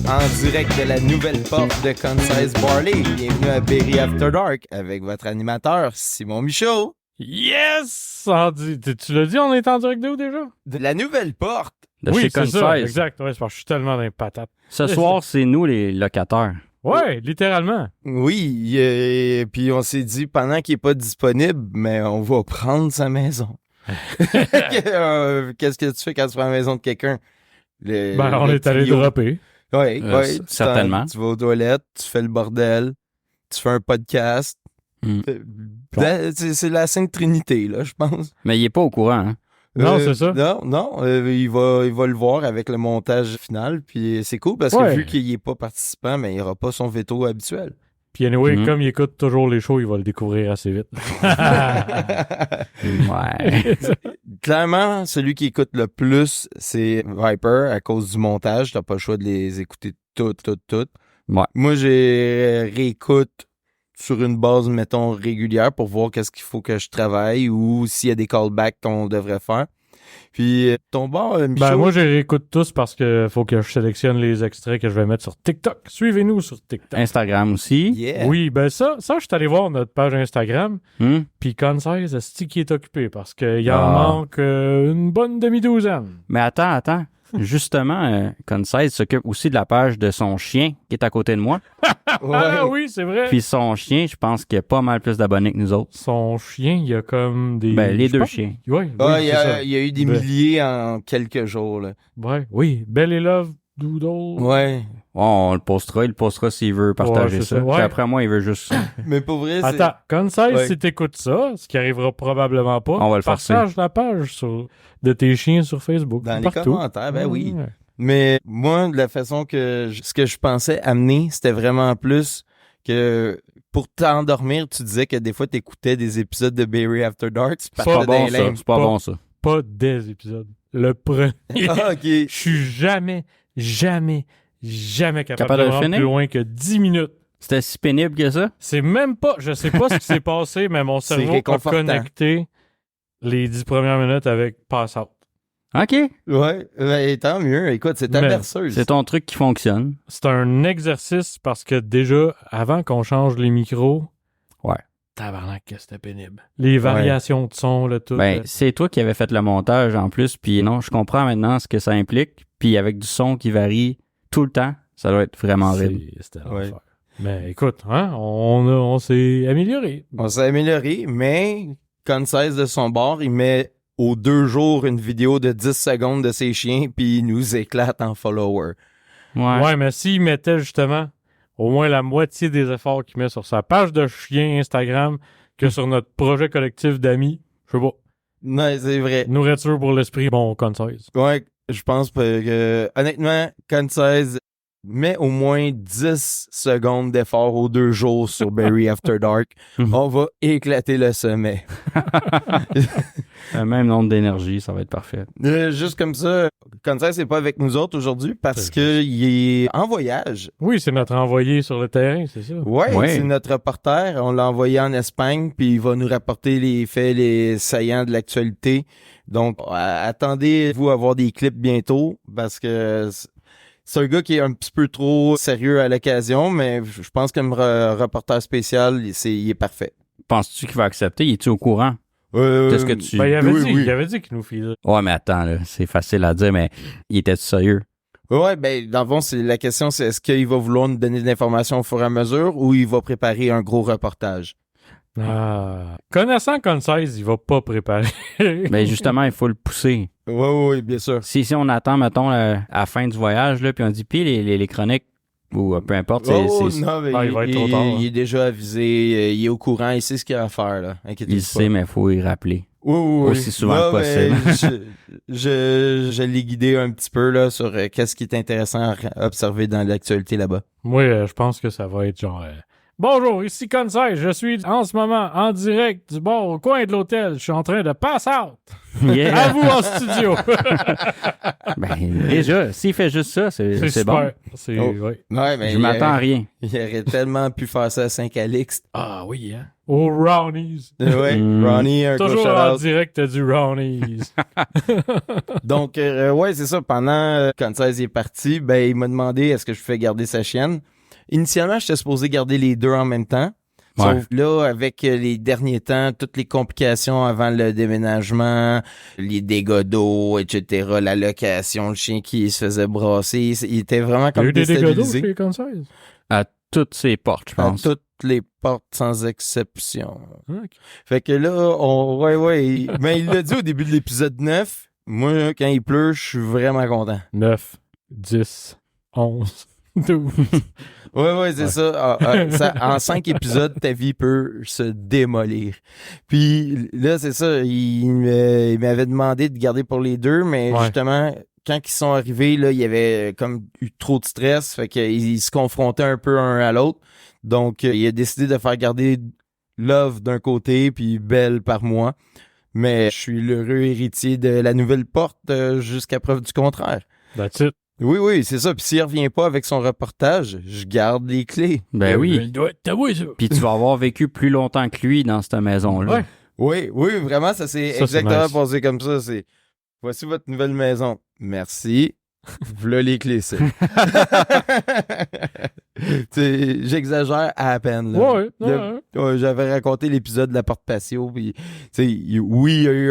en direct de la nouvelle porte de Concise Barley. Bienvenue à Berry After Dark avec votre animateur Simon Michaud. Yes! Tu l'as dit, on est en direct de où déjà? De la nouvelle porte. De oui, chez c'est Concise. ça, exact. Ouais, c'est parce que je suis tellement dans les patates. Ce soir, c'est nous les locataires. Ouais, littéralement. Oui, puis on s'est dit pendant qu'il n'est pas disponible, mais on va prendre sa maison. Qu'est-ce que tu fais quand tu prends la maison de quelqu'un? On est allé dropper. Oui, certainement. Tu vas aux toilettes, tu fais le bordel, tu fais un podcast. C'est la Sainte Trinité, là, je pense. Mais il est pas au courant, hein? Non, c'est ça. Non, il va le voir avec le montage final, puis c'est cool parce que vu qu'il n'est pas participant, mais il n'aura pas son veto habituel. Puis anyway, comme il écoute toujours les shows, il va le découvrir assez vite. Ouais. Clairement, celui qui écoute le plus, c'est Viper à cause du montage. T'as pas le choix de les écouter toutes. Ouais. Moi, j'ai réécoute sur une base, mettons, régulière pour voir qu'est-ce qu'il faut que je travaille ou s'il y a des callbacks qu'on devrait faire. Puis, ton bord, Michaud... moi, je réécoute tous parce que faut que je sélectionne les extraits que je vais mettre sur TikTok. Suivez-nous sur TikTok. Instagram aussi. Yeah. Oui, ça, je suis allé voir notre page Instagram. Puis Concise, est-ce qu'il est occupé? Parce qu'il en manque une bonne demi-douzaine. Mais attends. Justement, Concise s'occupe aussi de la page de son chien qui est à côté de moi. Ah oui, c'est vrai. Puis son chien, je pense qu'il y a pas mal plus d'abonnés que nous autres. Son chien, il y a comme des... Les deux chiens. Oui, il y a eu des milliers en quelques jours. Là. Ouais, oui. Belle et Love, Doodle. Ouais. On le postera. Il le postera s'il veut partager ça. Ouais. Puis après moi, il veut juste ça. Mais pour vrai, c'est... Attends, Concise, si t'écoutes ça, ce qui arrivera probablement pas, on va le forcer. Partage la page de tes chiens sur Facebook. Dans les partout. commentaires, oui. Ouais. Mais moi, de la façon ce que je pensais amener, c'était vraiment plus que pour t'endormir, tu disais que des fois, t'écoutais des épisodes de Berry After Dark. C'est pas bon, ça. C'est pas bon, ça. Pas des épisodes. Le premier. Ah, OK. Je suis jamais capable de me rendre plus loin que 10 minutes. C'était si pénible que ça? C'est même pas... Je sais pas ce qui s'est passé, mais mon cerveau a connecté les 10 premières minutes avec Pass Out. OK. Ouais, tant mieux. Écoute, c'est ta berceuse. C'est ton truc qui fonctionne. C'est un exercice parce que déjà, avant qu'on change les micros... Ouais. Tabarnak, que c'était pénible. Les variations de son, le tout. C'est toi qui avais fait le montage en plus, puis non, je comprends maintenant ce que ça implique, puis avec du son qui varie tout le temps, ça doit être vraiment horrible. C'était l'enfer. Mais écoute, on s'est amélioré. On s'est amélioré, mais Concise de son bord, il met aux 2 jours une vidéo de 10 secondes de ses chiens, puis il nous éclate en follower. Ouais, mais s'il mettait justement au moins la moitié des efforts qu'il met sur sa page de chien Instagram que sur notre projet collectif d'amis, je sais pas. Non, c'est vrai. Nourriture pour l'esprit, bon, Concise. Ouais, je pense que, honnêtement, Concise met au moins 10 secondes d'effort aux 2 jours sur Berry After Dark. On va éclater le sommet. Le même nombre d'énergie, ça va être parfait. Juste comme ça, Concise n'est pas avec nous autres aujourd'hui parce qu'il est en voyage. Oui, c'est notre envoyé sur le terrain, c'est ça? Ouais, c'est notre reporter. On l'a envoyé en Espagne, puis il va nous rapporter les faits, les saillants de l'actualité. Donc, attendez-vous à voir des clips bientôt parce que... C'est un gars qui est un petit peu trop sérieux à l'occasion, mais je pense que le reporter spécial, il est parfait. Penses-tu qu'il va accepter? Il est-tu au courant? Qu'est-ce que tu... il avait dit qu'il nous filait. Ouais, mais attends, là, c'est facile à dire, mais il était sérieux? Ouais, dans le fond, la question, c'est est-ce qu'il va vouloir nous donner de l'information au fur et à mesure ou il va préparer un gros reportage? Connaissant Concise, il va pas préparer. Mais justement, il faut le pousser. Oui, bien sûr. Si on attend, mettons, à la fin du voyage, là, puis on dit, puis les chroniques, ou peu importe, non, mais il va être trop tard. Il est déjà avisé, il est au courant, il sait ce qu'il a à faire, là. Inquiétez-vous pas. Il sait, mais il faut y rappeler. Oui. Aussi souvent que possible. Je l'ai guidé un petit peu là sur qu'est-ce qui est intéressant à observer dans l'actualité là-bas. Moi, je pense que ça va être genre Bonjour, ici Conseil. Je suis en ce moment en direct du bord au coin de l'hôtel. Je suis en train de pass out. Yeah. À vous en studio. Ben, déjà, s'il fait juste ça, c'est bon. super. C'est, Oh. ouais. Ouais, mais Je m'attends à rien. il aurait tellement pu faire ça à Saint-Calixte. Ah oui, hein. Au Brownies. Ouais, Mm. Ronnie, un gros Toujours en shout-out. direct du Brownies. Donc, ouais, c'est ça. Pendant quand César est parti, ben, il m'a demandé est-ce que je pouvais garder sa chienne. Initialement, j'étais supposé garder les deux en même temps. Ouais. Sauf là, avec les derniers temps, toutes les complications avant le déménagement, les dégâts d'eau, etc., la location, le chien qui se faisait brasser, il était vraiment Il y a comme eu des dégâts d'eau déstabilisé chez Conseil. À toutes ses portes, je à pense. toutes les portes sans exception. Ok. Fait que là, ouais, mais il l'a dit au début de l'épisode 9. Moi, quand il pleut, je suis vraiment content. 9, 10, 11, 12. Ouais, c'est Ouais. ça. En 5 épisodes, ta vie peut se démolir. Puis là, c'est ça. Il m'avait demandé de garder pour les deux, mais Ouais. justement, quand ils sont arrivés, là, il y avait comme eu trop de stress. Fait qu'ils se confrontaient un peu un à l'autre. Donc, il a décidé de faire garder Love d'un côté, puis Belle par moi. Mais je suis l'heureux héritier de la nouvelle porte jusqu'à preuve du contraire. That's it. Oui, c'est ça. Puis s'il revient pas avec son reportage, je garde les clés. Ben oui. Il doit être taboué, ça. Puis tu vas avoir vécu plus longtemps que lui dans cette maison-là. Ouais. Oui, vraiment, ça s'est Ça, c'est exactement nice. passé comme ça. C'est voici votre nouvelle maison. Merci. V'là les clés, ça. J'exagère à peine. Là. Ouais, ouais. J'avais raconté l'épisode de la porte patio. Puis, oui, il y a eu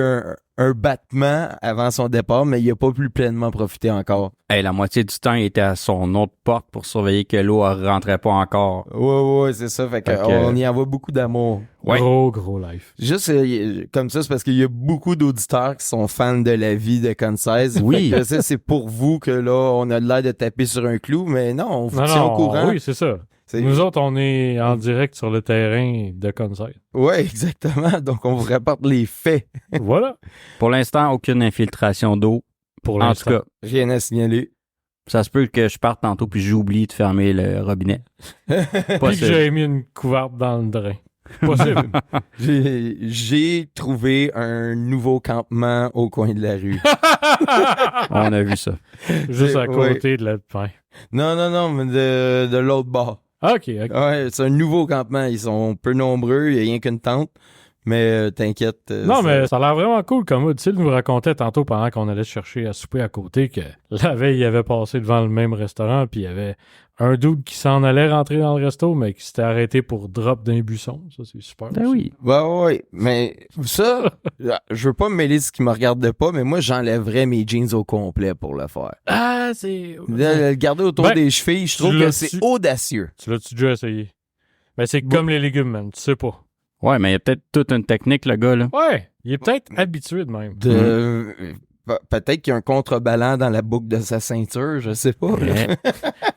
un battement avant son départ, mais il n'a pas pu pleinement profiter encore. Hey, la moitié du temps, il était à son autre porte pour surveiller que l'eau ne rentrait pas encore. Ouais, c'est ça. Fait que, Fait que- on y envoie beaucoup d'amour. Ouais. Gros life. Juste comme ça, c'est parce qu'il y a beaucoup d'auditeurs qui sont fans de la vie de Concise. Oui. Fait que ça, c'est pour vous que là, on a l'air de taper sur un clou, mais non, on vous tient au courant. Oui, c'est ça. C'est- Nous autres, on est en direct sur le terrain de Conseil. Ouais, exactement. Donc, on vous rapporte les faits. Voilà. Pour l'instant, aucune infiltration d'eau. Pour En tout l'instant. cas, Rien à signaler. ça se peut que je parte tantôt puis j'oublie de fermer le robinet. Puis que Possible. j'ai mis une couverte dans le drain. Possible. J'ai trouvé un nouveau campement au coin de la rue. On a vu ça. Juste à Ouais. côté de la fin. Non, mais de l'autre bord. OK. Ouais, c'est un nouveau campement. Ils sont peu nombreux. Il n'y a rien qu'une tente. Mais t'inquiète. Non, mais ça a l'air vraiment cool comme mood. Tu nous racontait tantôt pendant qu'on allait chercher à souper à côté que la veille, il avait passé devant le même restaurant puis il y avait un dude qui s'en allait rentrer dans le resto mais qui s'était arrêté pour drop d'un buisson. Ça, c'est super. Ben aussi. oui. Ouais. Mais ça, je veux pas me mêler de ce qui me regarde pas, mais moi, j'enlèverais mes jeans au complet pour le faire. Ah, c'est... Le garder autour Ben, des chevilles, je trouve tu que l'as-tu- c'est audacieux. Tu l'as-tu déjà essayé? Ben, c'est comme les légumes, man. Tu sais pas. Ouais, mais il y a peut-être toute une technique, le gars, là. Ouais. Il est peut-être habitué de même. Peut-être qu'il y a un contrebalan dans la boucle de sa ceinture, je sais pas. Ouais.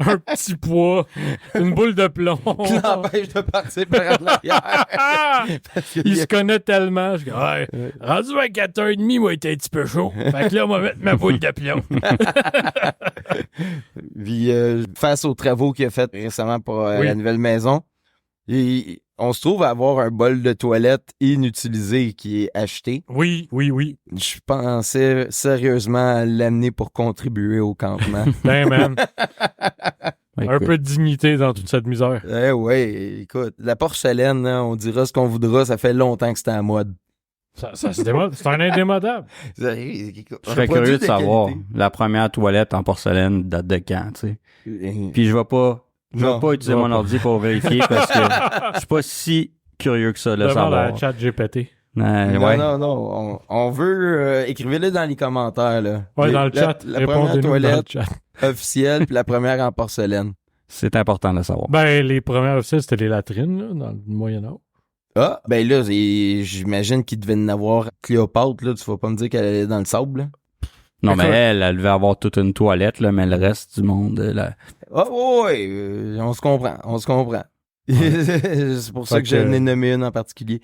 Un petit poids. Une boule de plomb. Qui l'empêche de partir par en arrière. Parce qu'il Il y a- se connaît tellement. Je dis, ouais, rendu à 4h30, moi, il était un petit peu chaud. Fait que là, on va mettre ma boule de plomb. Puis, face aux travaux qu'il a fait récemment pour Oui. la nouvelle maison, on se trouve à avoir un bol de toilette inutilisé qui est acheté. Oui. Je pensais sérieusement à l'amener pour contribuer au campement. Ben, man. Un Écoute, peu de dignité dans toute cette misère. Ouais, écoute, la porcelaine, hein, on dira ce qu'on voudra, ça fait longtemps que c'était à mode. Ça se démode. C'est un indémodable. je serais curieux de savoir, la première toilette en porcelaine date de quand, tu sais. Puis je vais pas utiliser mon ordi pour vérifier parce que je suis pas si curieux que ça de le Demande à savoir. chat GPT. Ouais. Non, on veut... écrivez-le dans les commentaires, là. Ouais, dans le chat. La première Répondez-nous dans le toilette chat. officielle, puis la première en porcelaine. C'est important de le savoir. Ben, les premières officielles, c'était les latrines, là, dans le Moyen-Âge. Ah, ben là, j'imagine qu'il devait en avoir Cléopâtre, là. Tu vas pas me dire qu'elle est dans le sable, là. Non, mais Écoute. elle devait avoir toute une toilette, là, mais le reste du monde, là. Ah, ouais, on se comprend. C'est pour ça que j'en ai nommé une en particulier.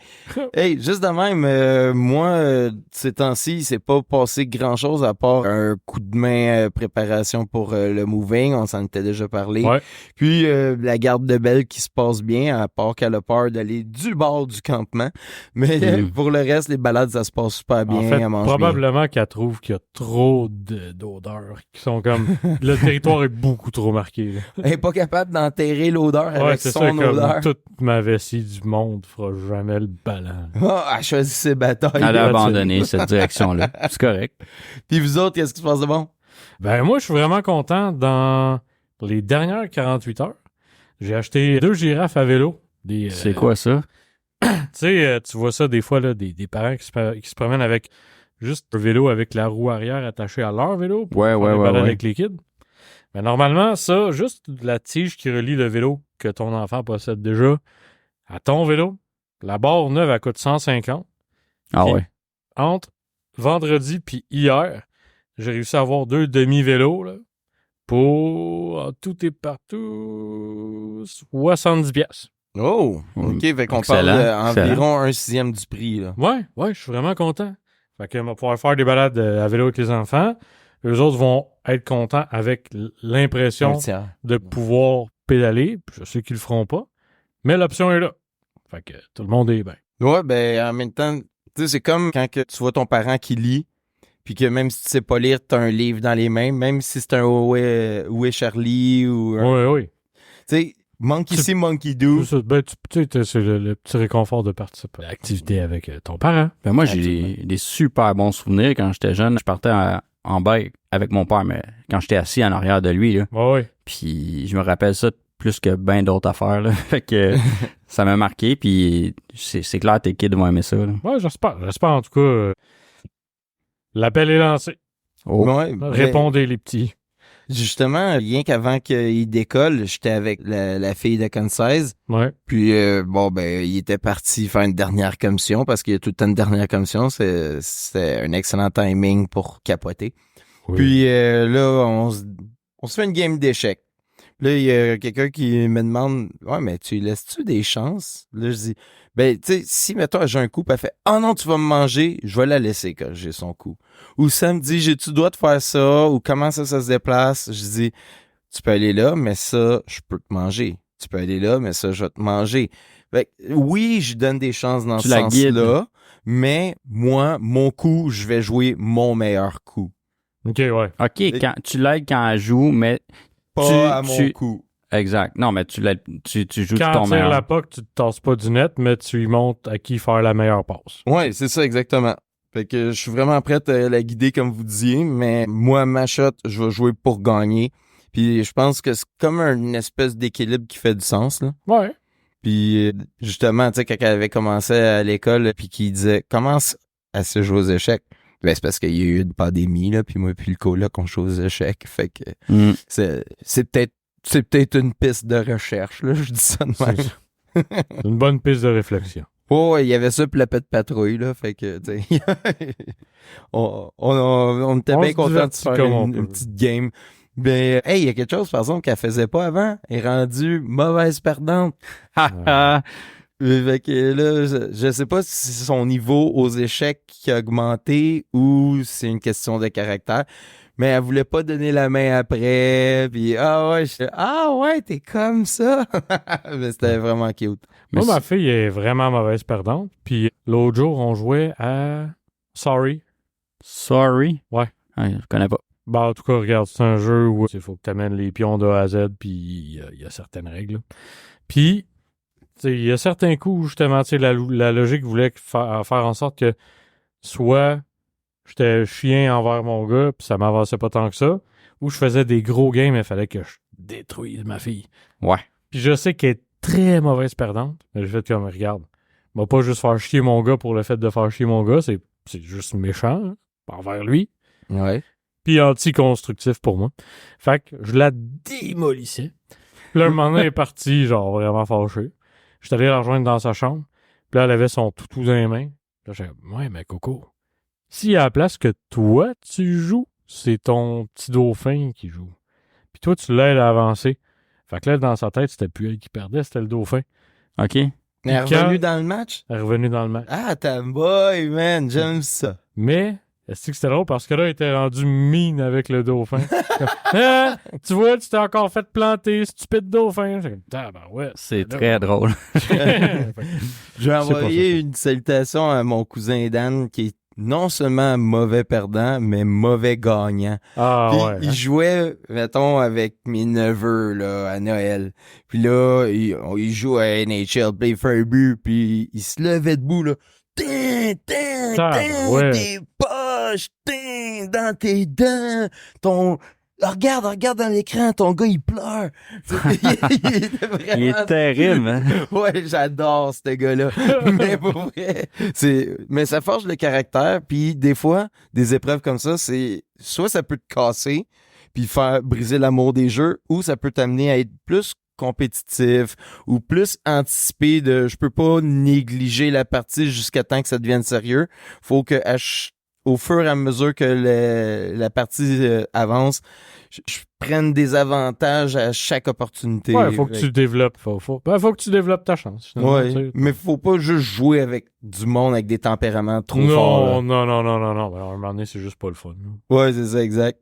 Hey, juste de même, moi, ces temps-ci, il s'est pas passé grand-chose à part un coup de main préparation pour le moving. On s'en était déjà parlé. Ouais. Puis la garde de Belle qui se passe bien, à part qu'elle a peur d'aller du bord du campement. Mais pour le reste, les balades, ça se passe super bien. En fait, elle mange probablement qu'elle trouve qu'il y a trop d'odeurs qui sont comme... Le territoire est beaucoup trop marqué. Là. Elle est pas capable d'enterrer l'odeur avec c'est son ça, odeur. toute ma vessie du monde fera jamais le ballon. Elle choisit ses batailles. Elle a abandonné cette direction-là. C'est correct. Puis vous autres, qu'est-ce qui se passe de bon? Ben moi, je suis vraiment content. Dans les dernières 48 heures, j'ai acheté 2 girafes à vélo. C'est quoi ça? Tu sais, tu vois ça des fois, là, des parents qui se promènent avec juste un vélo avec la roue arrière attachée à leur vélo pour faire des balades avec les kids. Mais normalement, ça, juste la tige qui relie le vélo que ton enfant possède déjà à ton vélo, la barre neuve, elle coûte 150. Ah puis, ouais. Entre vendredi puis hier, j'ai réussi à avoir 2 demi-vélos là, pour tout et partout 70 pièces. Oh, OK. Fait qu'on parle environ 1/6 du prix. Là. Ouais, je suis vraiment content. Fait qu'on va pouvoir faire des balades à vélo avec les enfants. Eux autres vont être contents avec l'impression de pouvoir pédaler. Je sais qu'ils le feront pas, mais l'option est là. Fait que tout le monde est bien. Ouais, ben en même temps, tu sais, c'est comme quand que tu vois ton parent qui lit, puis que même si tu sais pas lire, t'as un livre dans les mains, même si c'est un Où est Charlie ou un... Oui. Tu sais, Monkey see, Monkey do. Ben, tu sais, c'est le petit réconfort de participer à l'activité avec ton parent. Ben moi, j'ai des super bons souvenirs. Quand j'étais jeune, je partais en bike avec mon père, mais quand j'étais assis en arrière de lui, là. Oui. Puis je me rappelle ça plus que bien d'autres affaires, là. Fait que ça m'a marqué, puis c'est clair tes kids vont aimer ça, là. Ouais, j'espère. J'espère en tout cas. L'appel est lancé. Oh. Ouais, répondez les petits. Justement, rien qu'avant qu'il décolle, j'étais avec la fille de Concise. Ouais. Puis il était parti faire une dernière commission parce qu'il y a tout le temps une dernière commission. C'était un excellent timing pour capoter. Oui. Puis là, on se fait une game d'échecs. Là, il y a quelqu'un qui me demande « Ouais, mais tu laisses-tu des chances? » Là, je dis « Ben, tu sais, si, mettons, j'ai un coup, puis elle fait « Oh non, tu vas me manger, je vais la laisser quand j'ai son coup. » Ou ça me dit « J'ai-tu le droit de faire ça? » Ou « Comment ça se déplace? » Je dis « Tu peux aller là, mais ça, je peux te manger. Tu peux aller là, mais ça, je vais te manger. » Fait que, oui, je donne des chances dans ce sens-là, mais moi, mon coup, je vais jouer mon meilleur coup. OK, ouais. OK, quand tu l'aides quand elle joue, mais... Pas à mon coup. Exact. Non, mais tu joues quand ton meilleur. Quand tu tires la puck, tu te tasses pas du net, mais tu lui montres à qui faire la meilleure passe. Ouais, c'est ça, exactement. Fait que je suis vraiment prête à la guider comme vous disiez, mais moi, ma shot, je vais jouer pour gagner. Puis je pense que c'est comme une espèce d'équilibre qui fait du sens, là. Ouais. Puis justement, tu sais, quand elle avait commencé à l'école, puis qu'il disait « Commence à se jouer aux échecs », ben, c'est parce qu'il y a eu une pandémie, là, puis moi, puis le coloc, on joue aux échecs. Fait que c'est peut-être une piste de recherche, là, je dis ça de même. C'est une bonne piste de réflexion. Oh, il y avait ça, puis la pète patrouille, là, fait que, tu sais, on était bien contents de faire une petite game. Ben, hey, il y a quelque chose, par exemple, qu'elle faisait pas avant. Elle est rendue mauvaise perdante. Fait que là, je sais pas si c'est son niveau aux échecs qui a augmenté ou c'est une question de caractère, mais elle voulait pas donner la main après, puis ouais, t'es comme ça. Mais c'était vraiment cute. Moi, ma fille est vraiment mauvaise perdante, puis l'autre jour, on jouait à Sorry. Sorry? Ouais. Je connais pas. Ben, en tout cas, regarde, c'est un jeu où il faut que tu amènes les pions de A à Z, puis il y a certaines règles. Puis, il y a certains coups, justement, la logique voulait faire en sorte que soit j'étais chien envers mon gars, puis ça m'avançait pas tant que ça, ou je faisais des gros games, il fallait que je détruise ma fille. Ouais. Puis je sais qu'elle est très mauvaise perdante, mais je fais comme, regarde, va pas juste faire chier mon gars pour le fait de faire chier mon gars, c'est juste méchant, hein, envers lui. Ouais. Puis anti-constructif pour moi. Fait que je la démolissais. Là, un moment donné, elle est partie, genre, vraiment fâchée. J'étais allé la rejoindre dans sa chambre. Puis là, elle avait son toutou dans les mains. Là, j'ai dit, ouais, mais Coco, si à la place que toi, tu joues, c'est ton petit dauphin qui joue. Puis toi, tu l'aides à avancer. Fait que là, dans sa tête, c'était plus elle qui perdait, c'était le dauphin. OK. Elle est revenue dans le match? Elle est revenue dans le match. Ah, t'as boy, man, j'aime ça. Mais, est-ce que c'était drôle parce que là, il était rendu mine avec le dauphin. Ah, tu vois, tu t'es encore fait planter, stupide dauphin. Ouais, c'est très drôle. Je vais envoyer une salutation à mon cousin Dan qui est non seulement mauvais perdant, mais mauvais gagnant. Ah Puis, ouais. il jouait, mettons, avec mes neveux là, à Noël. Puis là, il joue à NHL, Play for a but, puis il se levait debout, là. Tain, Ouais. tes poches, dans tes dents, regarde dans l'écran, ton gars, il pleure. il était vraiment... Il est terrible, hein? Ouais, j'adore ce gars-là. Mais pour vrai, mais ça forge le caractère, puis des fois, des épreuves comme ça, soit ça peut te casser, puis faire briser l'amour des jeux, ou ça peut t'amener à être plus compétitif ou plus anticipé de je peux pas négliger la partie jusqu'à temps que ça devienne sérieux. Faut que au fur et à mesure que la partie avance, je prenne des avantages à chaque opportunité. Ouais, faut que tu développes. Faut que tu développes ta chance. Ouais, mais faut pas juste jouer avec du monde avec des tempéraments trop forts. Non. Ben, à un moment donné, c'est juste pas le fun. Là. Ouais, c'est ça, exact.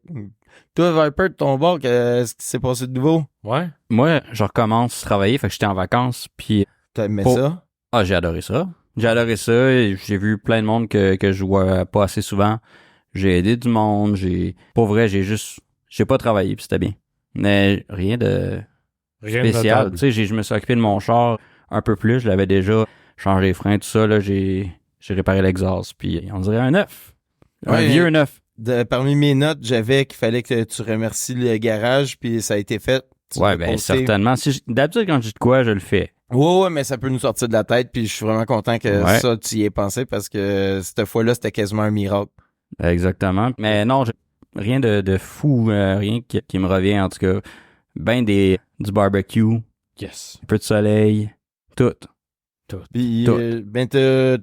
Toi, Viper, de ton bord, qu'est-ce qui s'est passé de nouveau? Ouais. Moi, je recommence à travailler, fait que j'étais en vacances, puis... T'aimais ça? Ah, j'ai adoré ça. J'ai adoré ça, et j'ai vu plein de monde que je vois pas assez souvent. J'ai aidé du monde, pour vrai, j'ai pas travaillé, puis c'était bien. Mais rien de spécial. Tu sais, je me suis occupé de mon char un peu plus, je l'avais déjà changé les freins, tout ça, là, j'ai réparé l'exhaust, puis on dirait un neuf. Un vieux neuf. Parmi mes notes, j'avais qu'il fallait que tu remercies le garage, puis ça a été fait. Ouais, ben certainement. D'habitude, quand je dis de quoi, je le fais. Ouais, mais ça peut nous sortir de la tête, puis je suis vraiment content que ça, tu y aies pensé, parce que cette fois-là, c'était quasiment un miracle. Exactement. Mais non, rien de fou, rien qui me revient, en tout cas. Ben du barbecue. Yes. Un peu de soleil. Tout. Puis, ben,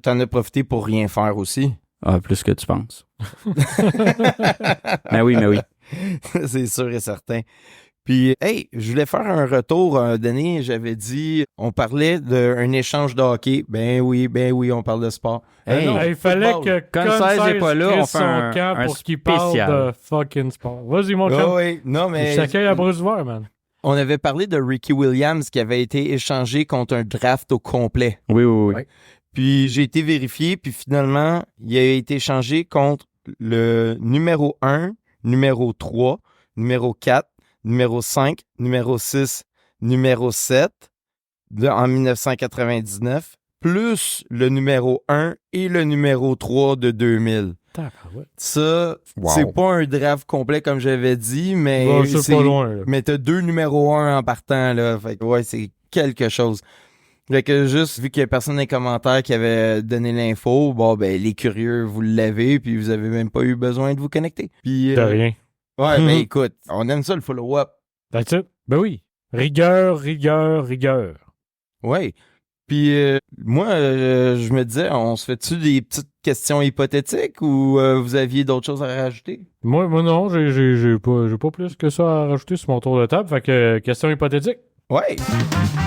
t'en as profité pour rien faire aussi. Ah, plus que tu penses. Mais oui. C'est sûr et certain. Puis, hey, je voulais faire un retour. Denis, j'avais dit, on parlait d'un échange de hockey. Ben oui, on parle de sport. Hey, il fallait que Consaise n'est pas là, on fait un camp pour qu'il parle de fucking sport. Vas-y, mon chum. Oui, non, mais... Chacun à bras ouverts, man. On avait parlé de Ricky Williams qui avait été échangé contre un draft au complet. Oui. Puis j'ai été vérifié, puis finalement, il a été échangé contre le numéro 1, numéro 3, numéro 4, numéro 5, numéro 6, numéro 7 en 1999, plus le numéro 1 et le numéro 3 de 2000. Ça, c'est pas un draft complet comme j'avais dit, mais c'est pas loin. Là. Mais t'as 2 numéros 1 en partant, là. Fait que ouais, c'est quelque chose. Fait que juste, vu qu'il y a personne dans les commentaires qui avait donné l'info, bon, ben, les curieux, vous l'avez, puis vous avez même pas eu besoin de vous connecter. Puis, de rien. Ouais, ben, écoute, on aime ça, le follow-up. That's it. Ben oui. Rigueur. Ouais. Puis, moi, je me disais, on se fait-tu des petites questions hypothétiques ou vous aviez d'autres choses à rajouter? Moi non, j'ai pas plus que ça à rajouter sur mon tour de table. Fait que, question hypothétique. Ouais.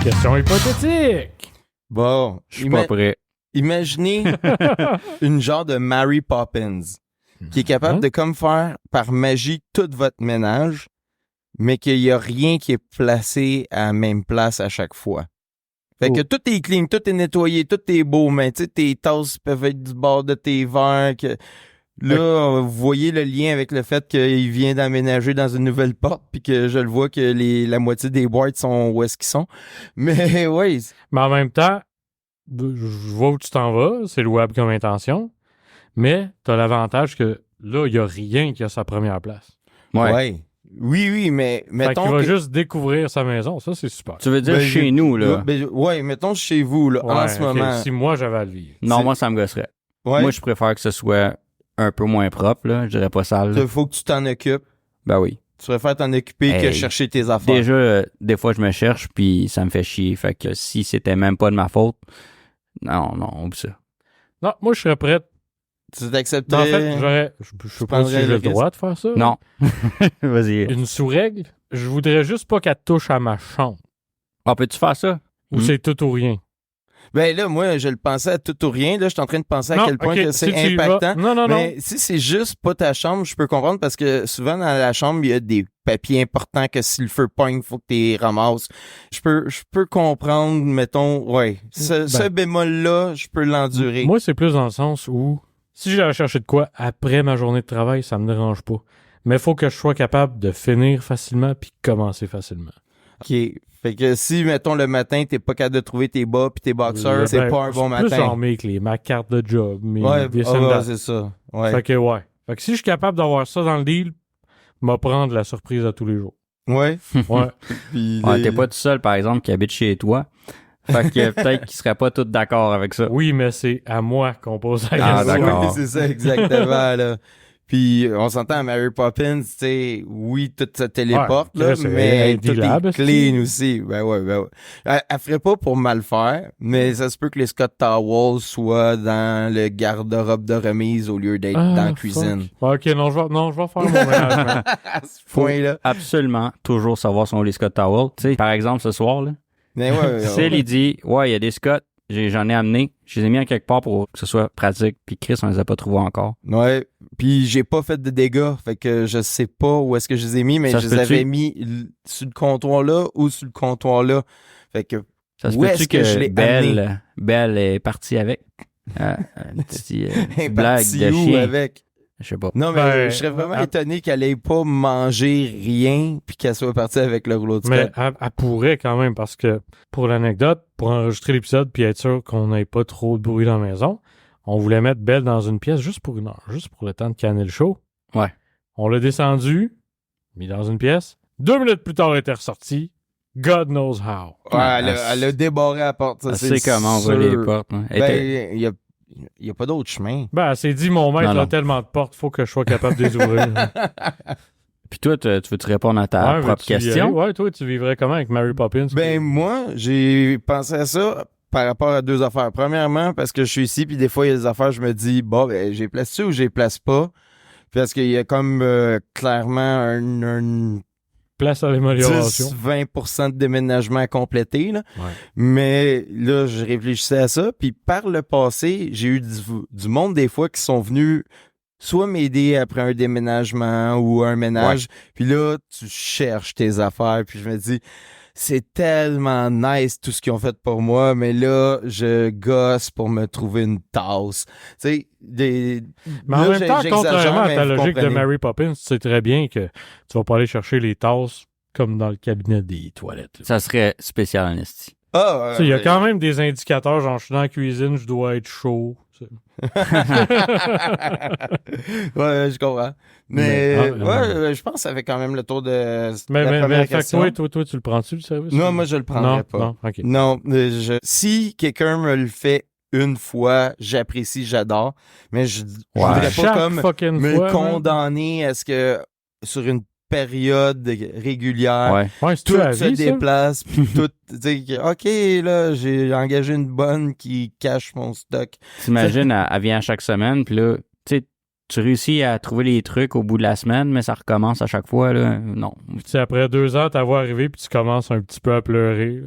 Question hypothétique. Bon. Je suis pas prêt. Imaginez une genre de Mary Poppins qui est capable de comme faire par magie tout votre ménage, mais qu'il y a rien qui est placé à la même place à chaque fois. Fait que tout est clean, tout est nettoyé, tout est beau, mais tu sais, tes tasses peuvent être du bord de tes verres. Là, vous voyez le lien avec le fait qu'il vient d'aménager dans une nouvelle porte, puis que je le vois que la moitié des boîtes sont où est-ce qu'ils sont. Mais ouais. Mais en même temps, je vois où tu t'en vas, c'est louable comme intention, mais t'as l'avantage que là, il n'y a rien qui a sa première place. Ouais. Oui, mais mettons. Fait qu'il va juste découvrir sa maison, ça c'est super. Tu veux dire chez nous, là? Ouais, mettons chez vous, là, en ce moment. Si moi j'avais à le vivre. Non, moi ça me gosserait. Ouais. Moi je préfère que ce soit un peu moins propre, là. Je dirais pas sale. Il faut que tu t'en occupes. Ben oui. Tu préfères t'en occuper que chercher tes affaires. Déjà, des fois je me cherche, puis ça me fait chier. Fait que si c'était même pas de ma faute, non, oublie ça. Non, moi je serais prêt Tu t'accepterais? En fait, je sais pas si j'ai le droit de faire ça. Non. Vas-y. Une sous-règle, je voudrais juste pas qu'elle touche à ma chambre. Ah, peux-tu faire ça? Ou c'est tout ou rien? Ben là, moi, je le pensais à tout ou rien. Là, je suis en train de penser à quel point que c'est si impactant. Non. Mais si c'est juste pas ta chambre, je peux comprendre parce que souvent dans la chambre, il y a des papiers importants que si le feu pogne, il faut que tu les ramasses. Je peux comprendre, mettons, ce bémol-là, je peux l'endurer. Moi, c'est plus dans le sens où si j'allais chercher de quoi après ma journée de travail, ça me dérange pas. Mais il faut que je sois capable de finir facilement puis commencer facilement. OK. Fait que si, mettons, le matin, t'es pas capable de trouver tes bas pis tes boxers, c'est pas un bon matin. Plus armé que ma carte de job, c'est ça. Ouais. Fait que si je suis capable d'avoir ça dans le deal, m'a prendre la surprise à tous les jours. Ouais. Ouais. T'es pas tout seul, par exemple, qui habite chez toi. Fait que peut-être qu'ils seraient pas tous d'accord avec ça. Oui, mais c'est à moi qu'on pose la question. Ah, d'accord. Oui, c'est ça, exactement, là. Puis, on s'entend à Mary Poppins, tu sais, oui, tout se téléporte, là, mais tout est clean aussi. Ben ouais. Elle ferait pas pour mal faire, mais ça se peut que les Scott Towels soient dans le garde-robe de remise au lieu d'être dans la cuisine. OK, non, je vais faire mon ménage. À ce point-là. Absolument toujours savoir si on les Scott Towels. Tu sais, par exemple, ce soir, là, Mais ouais, Céline, il dit, il y a des Scott, j'en ai amené, je les ai mis en quelque part pour que ce soit pratique, puis Chris, on les a pas trouvés encore. Ouais, puis j'ai pas fait de dégâts, fait que je sais pas où est-ce que je les ai mis, mais je les avais mis sur le comptoir là ou sur le comptoir là. Fait que ça se où est-ce que je l'ai amené? Belle est partie avec. Un petit blague de où chien. avec? Je sais pas. Non, mais je serais vraiment étonné qu'elle ait pas mangé rien puis qu'elle soit partie avec le rouleau de Scott. Mais elle pourrait quand même, parce que pour l'anecdote, pour enregistrer l'épisode puis être sûr qu'on n'ait pas trop de bruit dans la maison, on voulait mettre Belle dans une pièce juste pour 1 heure, juste pour le temps de canner le show. Ouais. On l'a descendu, mis dans une pièce. 2 minutes plus tard, elle était ressortie. God knows how. Ouais, elle a débarré la porte. Ça, c'est comment on voit les portes. Hein. Ben, il y a pas d'autre chemin. Ben, elle s'est dit, mon maître a tellement de portes, faut que je sois capable de les ouvrir. Puis toi, tu veux-tu répondre à ta propre question? Ouais, toi, tu vivrais comment avec Mary Poppins? Ben, moi, j'ai pensé à ça par rapport à 2 affaires. Premièrement, parce que je suis ici, puis des fois, il y a des affaires, je me dis, bon, ben, j'ai place-tu ou j'ai place pas? Parce qu'il y a comme clairement un place à l'amélioration. 10-20% de déménagement à compléter, là. Ouais. Mais là, je réfléchissais à ça. Puis par le passé, j'ai eu du monde des fois qui sont venus soit m'aider après un déménagement ou un ménage. Ouais. Puis là, tu cherches tes affaires. Puis je me dis, c'est tellement nice tout ce qu'ils ont fait pour moi, mais là, je gosse pour me trouver une tasse. Tu sais, mais en même temps, contrairement à ta logique de Mary Poppins, tu sais très bien que tu vas pas aller chercher les tasses comme dans le cabinet des toilettes. Là. Ça serait spécial en esti. Il y a quand même des indicateurs, genre je suis dans la cuisine, je dois être chaud. Ouais, je comprends. Mais je pense que ça fait quand même le tour de la première question. Mais toi, tu le prends-tu, le service? Non, moi, je le prendrais pas. Non, okay. Non, si quelqu'un me le fait une fois, j'apprécie, j'adore, mais je voudrais pas comme me condamner à ce que sur une période régulière, tout se déplace, puis tout, OK, là, j'ai engagé une bonne qui cache mon stock. T'imagines, elle vient chaque semaine, puis là, tu réussis à trouver les trucs au bout de la semaine, mais ça recommence à chaque fois, là. Non. Puis après 2 ans, t'as vu arriver, puis tu commences un petit peu à pleurer.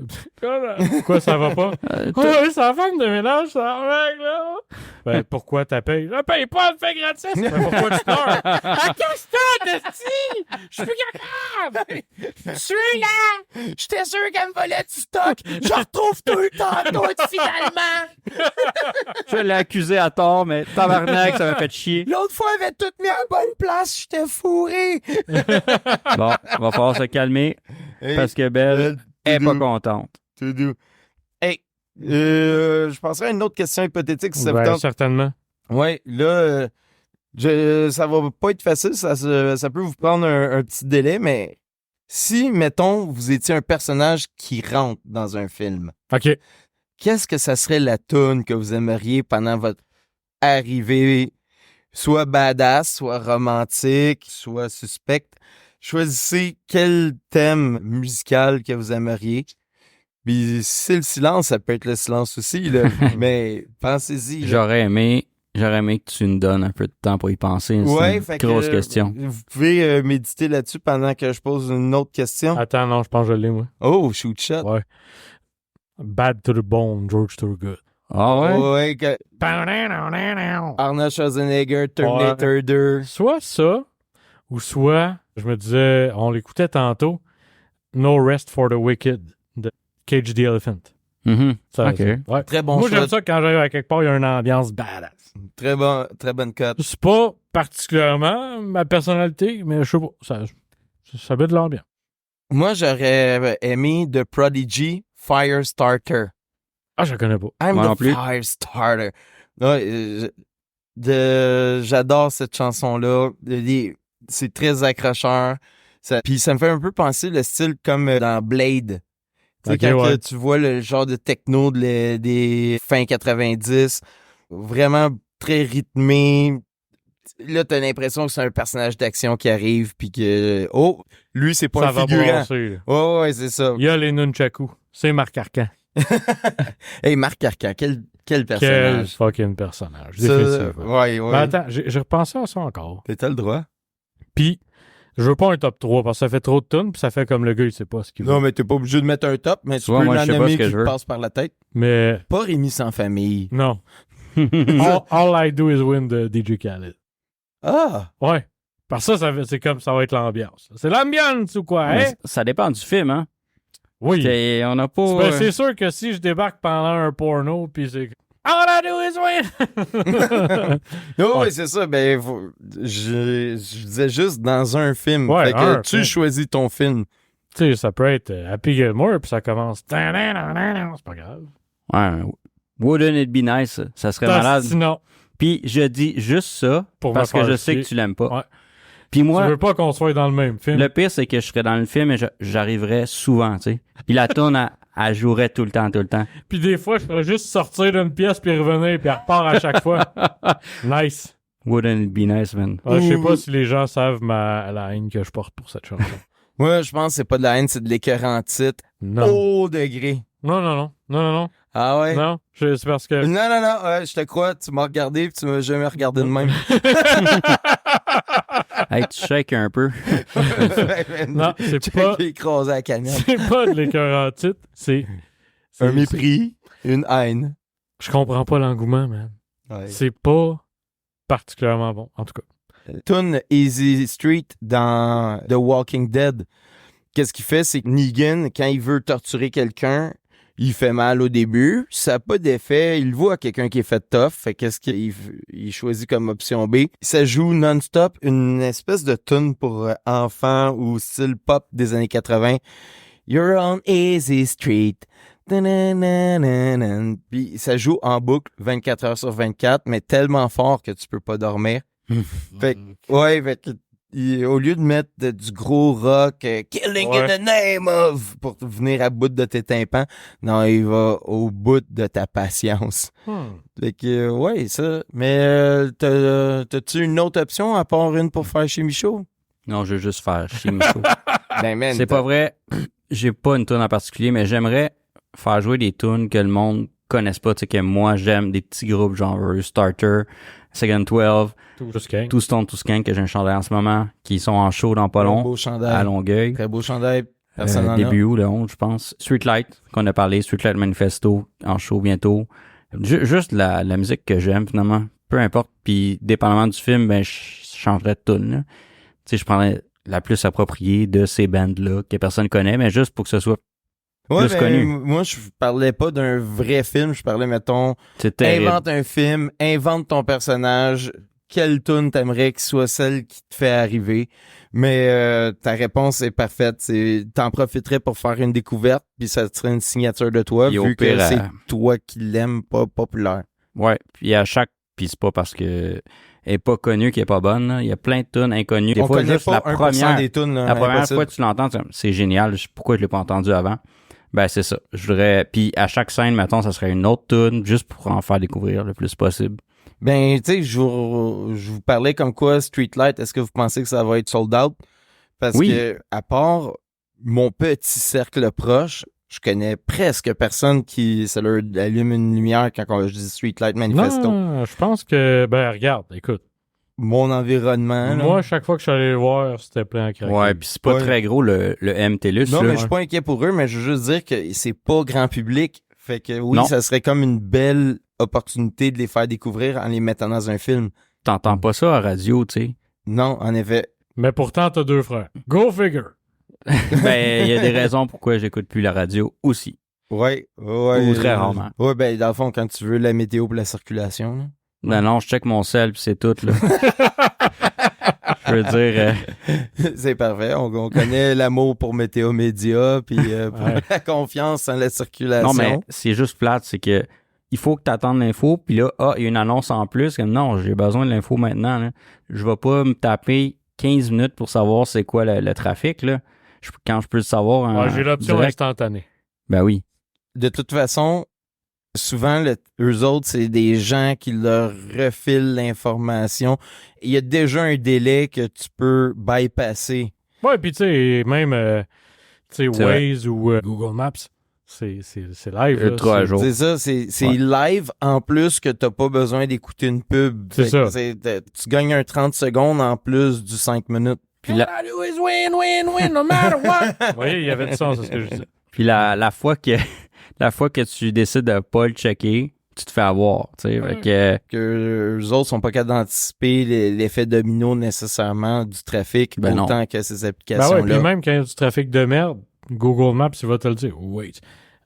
Pourquoi ça va pas? Oui, c'est la femme de ménage, ça règle, là. Ben, pourquoi t'as payé? Je paye pas, elle me fait gratis. Mais pourquoi tu pleures? À qu'est-ce que t'as, je suis plus capable! Je suis là! J'étais sûr qu'elle me volait du stock! Je retrouve tout le temps d'autres, finalement! Je l'ai accusé à tort, mais tabarnak, ça m'a fait chier. L'autre fois, elle avait tout mis à bonne place, j'étais fourré! Bon, va falloir se calmer, parce que Belle est pas contente. Hey, je penserais à une autre question hypothétique si ça vous tente. Certainement. Ouais, là, ça va pas être facile, ça peut vous prendre un petit délai, mais si, mettons, vous étiez un personnage qui rentre dans un film, OK. Qu'est-ce que ça serait la toune que vous aimeriez pendant votre arrivée, soit badass, soit romantique, soit suspecte? Choisissez quel thème musical que vous aimeriez. Puis si c'est le silence, ça peut être le silence aussi, là. Mais pensez-y. J'aurais aimé J'aurais aimé que tu nous donnes un peu de temps pour y penser. Ouais, c'est une grosse question. Vous pouvez méditer là-dessus pendant que je pose une autre question. Attends, non, je pense que je l'ai, moi. Oh, shoot shot. Ouais. Bad to the bone, George Thorogood. Ah ouais? Ouais, Arnold Schwarzenegger, Terminator 2. Soit ça, ou soit, je me disais, on l'écoutait tantôt, No Rest for the Wicked de Cage the Elephant. Ça, OK. ouais. Très bon Moi, choix. j'aime ça quand j'arrive à quelque part, il y a une ambiance badass. Très bonne cote. C'est pas particulièrement ma personnalité, mais je sais pas, ça met de l'ambiance. Moi, j'aurais aimé The Prodigy Firestarter. Ah, je la connais pas. I'm Moi non the plus. Firestarter. Ouais, j'adore cette chanson-là. C'est très accrocheur. Puis ça me fait un peu penser le style comme dans Blade. Tu sais, Ok, quand ouais. que tu vois le genre de techno des fin 90, vraiment très rythmé. Là, t'as l'impression que c'est un personnage d'action qui arrive, puis que, oh, lui, c'est pas Ça un va figurant. brasser, là. Ouais, c'est ça. Il y a les nunchakus. C'est Marc Arcan. Hey, Marc Arcan, quel Quel personnage. fucking personnage. Ça, Définitivement. ouais. Mais attends, j'ai repensé à ça encore. T'as le droit. Puis, je veux pas un top 3 parce que ça fait trop de tonnes, puis ça fait comme le gars, il sait pas ce qu'il veut. Non, mais t'es pas obligé de mettre un top, mais tu vois, peux moi, l'en je sais pas nommer ce que qui je te veux. passe par la tête. Mais Pas Rémi sans famille. non. all I do is win de DJ Khaled. Ah! Ouais. Parce que c'est comme ça va être l'ambiance. C'est l'ambiance ou quoi, hein? Ça dépend du film, hein? Oui. On n'a pas... Ben, c'est sûr que si je débarque pendant un porno, puis c'est all I do is win! Non, Ouais. oui, c'est ça. Ben, je disais juste dans un film. Ouais, Fait que un tu film. choisis ton film. Tu sais, ça peut être Happy Gilmore, puis ça commence. C'est pas grave. Ouais. Wouldn't it be nice? Ça serait malade. Sinon, Puis je dis juste ça Pour parce me que faire je sais chier. que tu l'aimes pas. Ouais. Puis tu moi, veux pas qu'on soit dans le même film. le pire, c'est que je serais dans le film et j'arriverais souvent, tu sais. Puis la tourne, elle jouerait tout le temps. Puis des fois, je ferais juste sortir d'une pièce, puis revenir, puis elle repart à chaque fois. Nice. Wouldn't it be nice, man? Je sais pas si les gens savent la haine que je porte pour cette chanson. Moi, je pense que c'est pas de la haine, c'est de l'écœurant titre. Non. Au degré. Non. Ah ouais? Non, c'est parce que... Non, ouais, je te crois, tu m'as regardé puis tu m'as jamais regardé de même. Hey, tu shakes un peu. Non, c'est Check pas... écrasé à la canette. C'est pas de l'écœur en titre, c'est... Un mépris, une haine. Je comprends pas l'engouement, man. Ouais. C'est pas particulièrement bon, en tout cas. Tune Easy Street dans The Walking Dead. Qu'est-ce qu'il fait? C'est que Negan, quand il veut torturer quelqu'un, il fait mal au début. Ça n'a pas d'effet. Il voit quelqu'un qui est fait tough. Fait qu'est-ce qu'il choisit comme option B? Ça joue non-stop une espèce de tune pour enfants ou style pop des années 80. You're on Easy Street. Ta-na-na-na-na. Puis ça joue en boucle 24 heures sur 24, mais tellement fort que tu peux pas dormir. Fait que, au lieu de mettre du gros rock, Killing in the name of, pour venir à bout de tes tympans, non, il va au bout de ta patience. Fait que, ouais, ça. Mais t'as-tu une autre option à part une pour faire chez Michaud? Non, je veux juste faire chez Michaud. Ben, man, C'est pas vrai. J'ai pas une tune en particulier, mais j'aimerais faire jouer des tunes que le monde connaisse pas, tu sais, que moi j'aime, des petits groupes genre Starter, Second 12, Two Stone, Two Skank, que j'ai un chandail en ce moment, qui sont en show dans pas long, beau chandail. à Longueuil. Très beau chandail. Personne en a. Début août, le 11, je pense. Streetlight, qu'on a parlé, Streetlight Manifesto, en show bientôt. Juste la musique que j'aime, finalement. Peu importe. Puis, dépendamment du film, ben, je changerais de tune, là. Tu sais, je prendrais la plus appropriée de ces bandes-là, que personne connaît, mais juste pour que ce soit plus connu. Moi, je parlais pas d'un vrai film. Je parlais, mettons, C'est terrible. invente un film, invente ton personnage. Quelle tune t'aimerais que soit celle qui te fait arriver? Mais ta réponse est parfaite. T'en profiterais pour faire une découverte, puis ça serait une signature de toi, Puis au vu que pire, c'est toi qui l'aimes, pas populaire. Ouais, puis c'est pas parce que elle est pas connue qu'elle est pas bonne, là. Il y a plein de tunes inconnues. Des On fois, connaît juste pas la 1% première, des tunes. la première fois que tu l'entends, c'est génial. Pourquoi je l'ai pas entendu avant? Ben, c'est ça. Je voudrais, puis à chaque scène, mettons, ça serait une autre tune, juste pour en faire découvrir le plus possible. Ben, tu sais, je vous parlais comme quoi Streetlight, est-ce que vous pensez que ça va être sold out? Parce Oui. que, à part mon petit cercle proche, Je connais presque personne qui ça leur allume une lumière quand je dis Streetlight Manifesto. Non, je pense que... Ben, regarde, écoute. Mon environnement. Moi, chaque fois que je suis allé le voir, c'était plein à craquer. Ouais, puis c'est pas très gros le MTLUS. Non, là. mais je suis pas inquiet pour eux, mais je veux juste dire que c'est pas grand public. Fait que oui, ça serait comme une belle opportunité de les faire découvrir en les mettant dans un film. T'entends pas ça à radio, tu sais. Non, en effet. Mais pourtant, t'as 2 frères. Go figure! Ben, il y a des raisons pourquoi j'écoute plus la radio aussi. Ouais. Ou très rarement. Ouais, ben, dans le fond, quand tu veux la météo pour la circulation. Là. Non, je check mon sel puis c'est tout, là. Je veux dire... C'est parfait. On connaît l'amour pour Météo Média puis pour la confiance en la circulation. Non, mais c'est juste plate, c'est que il faut que tu attendes l'info, puis là, il y a une annonce en plus. Comme, non, j'ai besoin de l'info maintenant. Là. Je vais pas me taper 15 minutes pour savoir c'est quoi le trafic, là. Quand je peux le savoir... j'ai l'option direct. instantanée. Ben oui. De toute façon, souvent, eux autres, c'est des gens qui leur refilent l'information. Il y a déjà un délai que tu peux bypasser. Ouais, puis tu sais, même Waze vrai. ou Google Maps, c'est live. Ultra à jour. C'est ça, c'est live en plus que t'as pas besoin d'écouter une pub. C'est ça. Tu gagnes un 30 secondes en plus du 5 minutes. Puis la... win, no matter what. Vous voyez, il y avait du sens, c'est ce que je dis. Puis la fois que tu décides de pas le checker, tu te fais avoir, tu sais. Fait que eux autres sont pas capables d'anticiper l'effet domino nécessairement du trafic autant que ces applications-là. Ben ouais, puis même quand il y a du trafic de merde, Google Maps, il va te le dire. Wait,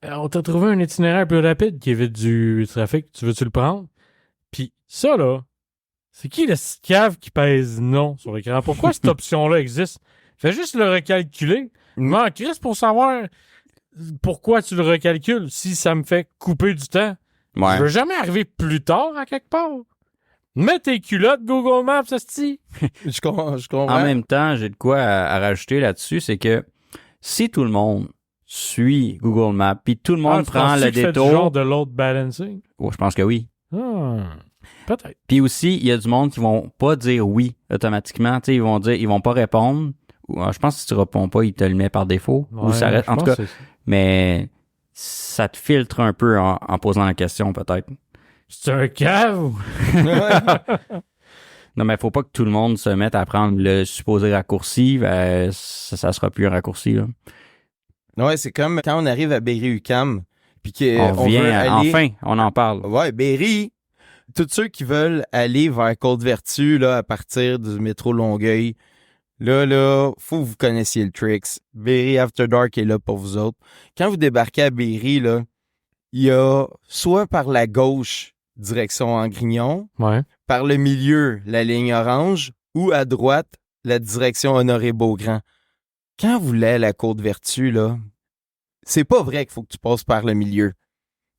on t'a trouvé un itinéraire plus rapide qui évite du trafic. Tu veux-tu le prendre? Puis ça, là, c'est qui le cave qui pèse non sur l'écran? Pourquoi cette option-là existe? Fais juste le recalculer. Mais Chris, pour savoir pourquoi tu le recalcules, si ça me fait couper du temps. Ouais. Je veux jamais arriver plus tard à quelque part. Mets tes culottes Google Maps, esti. Je comprends. En même temps, j'ai de quoi à rajouter là-dessus, c'est que si tout le monde suit Google Maps, puis tout le monde prend le détour... Du genre de load balancing? Oh, je pense que oui. Peut-être. Puis aussi, il y a du monde qui vont pas dire oui automatiquement. T'sais, ils vont pas répondre. Je pense que si tu réponds pas, il te le met par défaut. Ouais, ou ça reste, en tout cas, mais ça te filtre un peu en posant la question, peut-être. C'est un cave? Non, mais faut pas que tout le monde se mette à prendre le supposé raccourci. Ça sera plus un raccourci, là. Ouais, c'est comme quand on arrive à Berry-UQAM, puis qu'on vient, veut aller... enfin, on en parle. Ouais, Berry, tous ceux qui veulent aller vers Côte-Vertu, là, à partir du métro Longueuil, là, faut que vous connaissiez le tricks. Berry After Dark est là pour vous autres. Quand vous débarquez à Berry, là, il y a soit par la gauche, direction Angrignon, par le milieu, la ligne orange, ou à droite, la direction Honoré-Beaugrand. Quand vous allez à la Côte-Vertu, là, c'est pas vrai qu'il faut que tu passes par le milieu.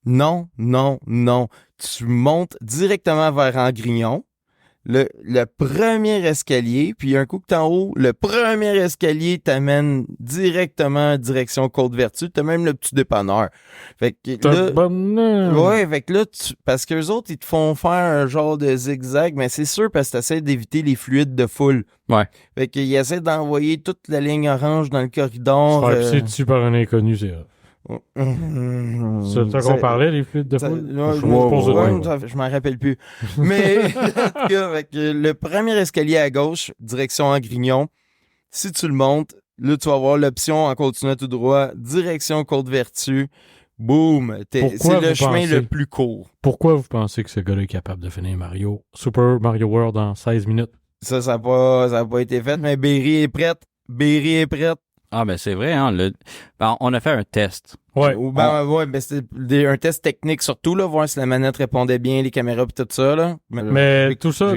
Non. Tu montes directement vers Angrignon. Le premier escalier, puis un coup que t'es en haut, le premier escalier t'amène directement en direction Côte-Vertu. T'as même le petit dépanneur. Fait que là, fait que là, parce qu'eux autres, ils te font faire un genre de zigzag, mais c'est sûr parce que t'essaies d'éviter les fluides de foule. Ouais. Fait qu'ils essaient d'envoyer toute la ligne orange dans le corridor. Se faire pisser dessus par un inconnu, c'est ça qu'on parlait, les fluides de foule? Je m'en rappelle plus. Mais en tout cas, avec le premier escalier à gauche, direction Angrignon, si tu le montes, là, tu vas avoir l'option en continuant tout droit, direction Côte-Vertu. Boum! C'est le chemin le plus court. Pourquoi vous pensez que ce gars-là est capable de finir Super Mario World en 16 minutes? Ça n'a pas été fait, mais Berry est prête. Ah, ben c'est vrai, hein. On a fait un test. Ouais. C'était un test technique surtout, là, voir si la manette répondait bien, les caméras et tout ça, là. Mais tout ça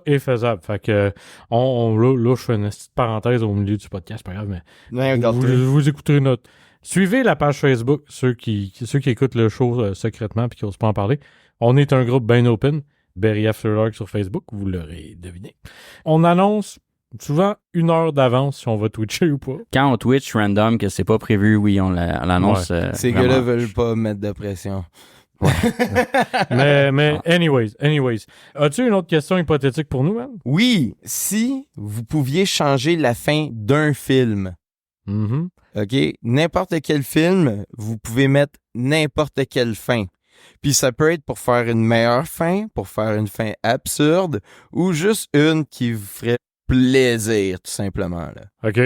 est faisable. Fait que, là, je fais une petite parenthèse au milieu du podcast, pas grave, mais vous écouterez notre... Suivez la page Facebook, ceux qui écoutent le show secrètement puis qui n'osent pas en parler. On est un groupe bien open, Berry After Dark sur Facebook, vous l'aurez deviné. On annonce souvent 1 heure d'avance si on va twitcher ou pas. Quand on twitch random, que c'est pas prévu, oui, on l'annonce. Ouais. Ces gars-là veulent pas mettre de pression. Ouais. mais anyways. As-tu une autre question hypothétique pour nous, man? Oui. Si vous pouviez changer la fin d'un film, Mm-hmm. OK? N'importe quel film, vous pouvez mettre n'importe quelle fin. Puis ça peut être pour faire une meilleure fin, pour faire une fin absurde, ou juste une qui vous ferait plaisir, tout simplement. Là. OK.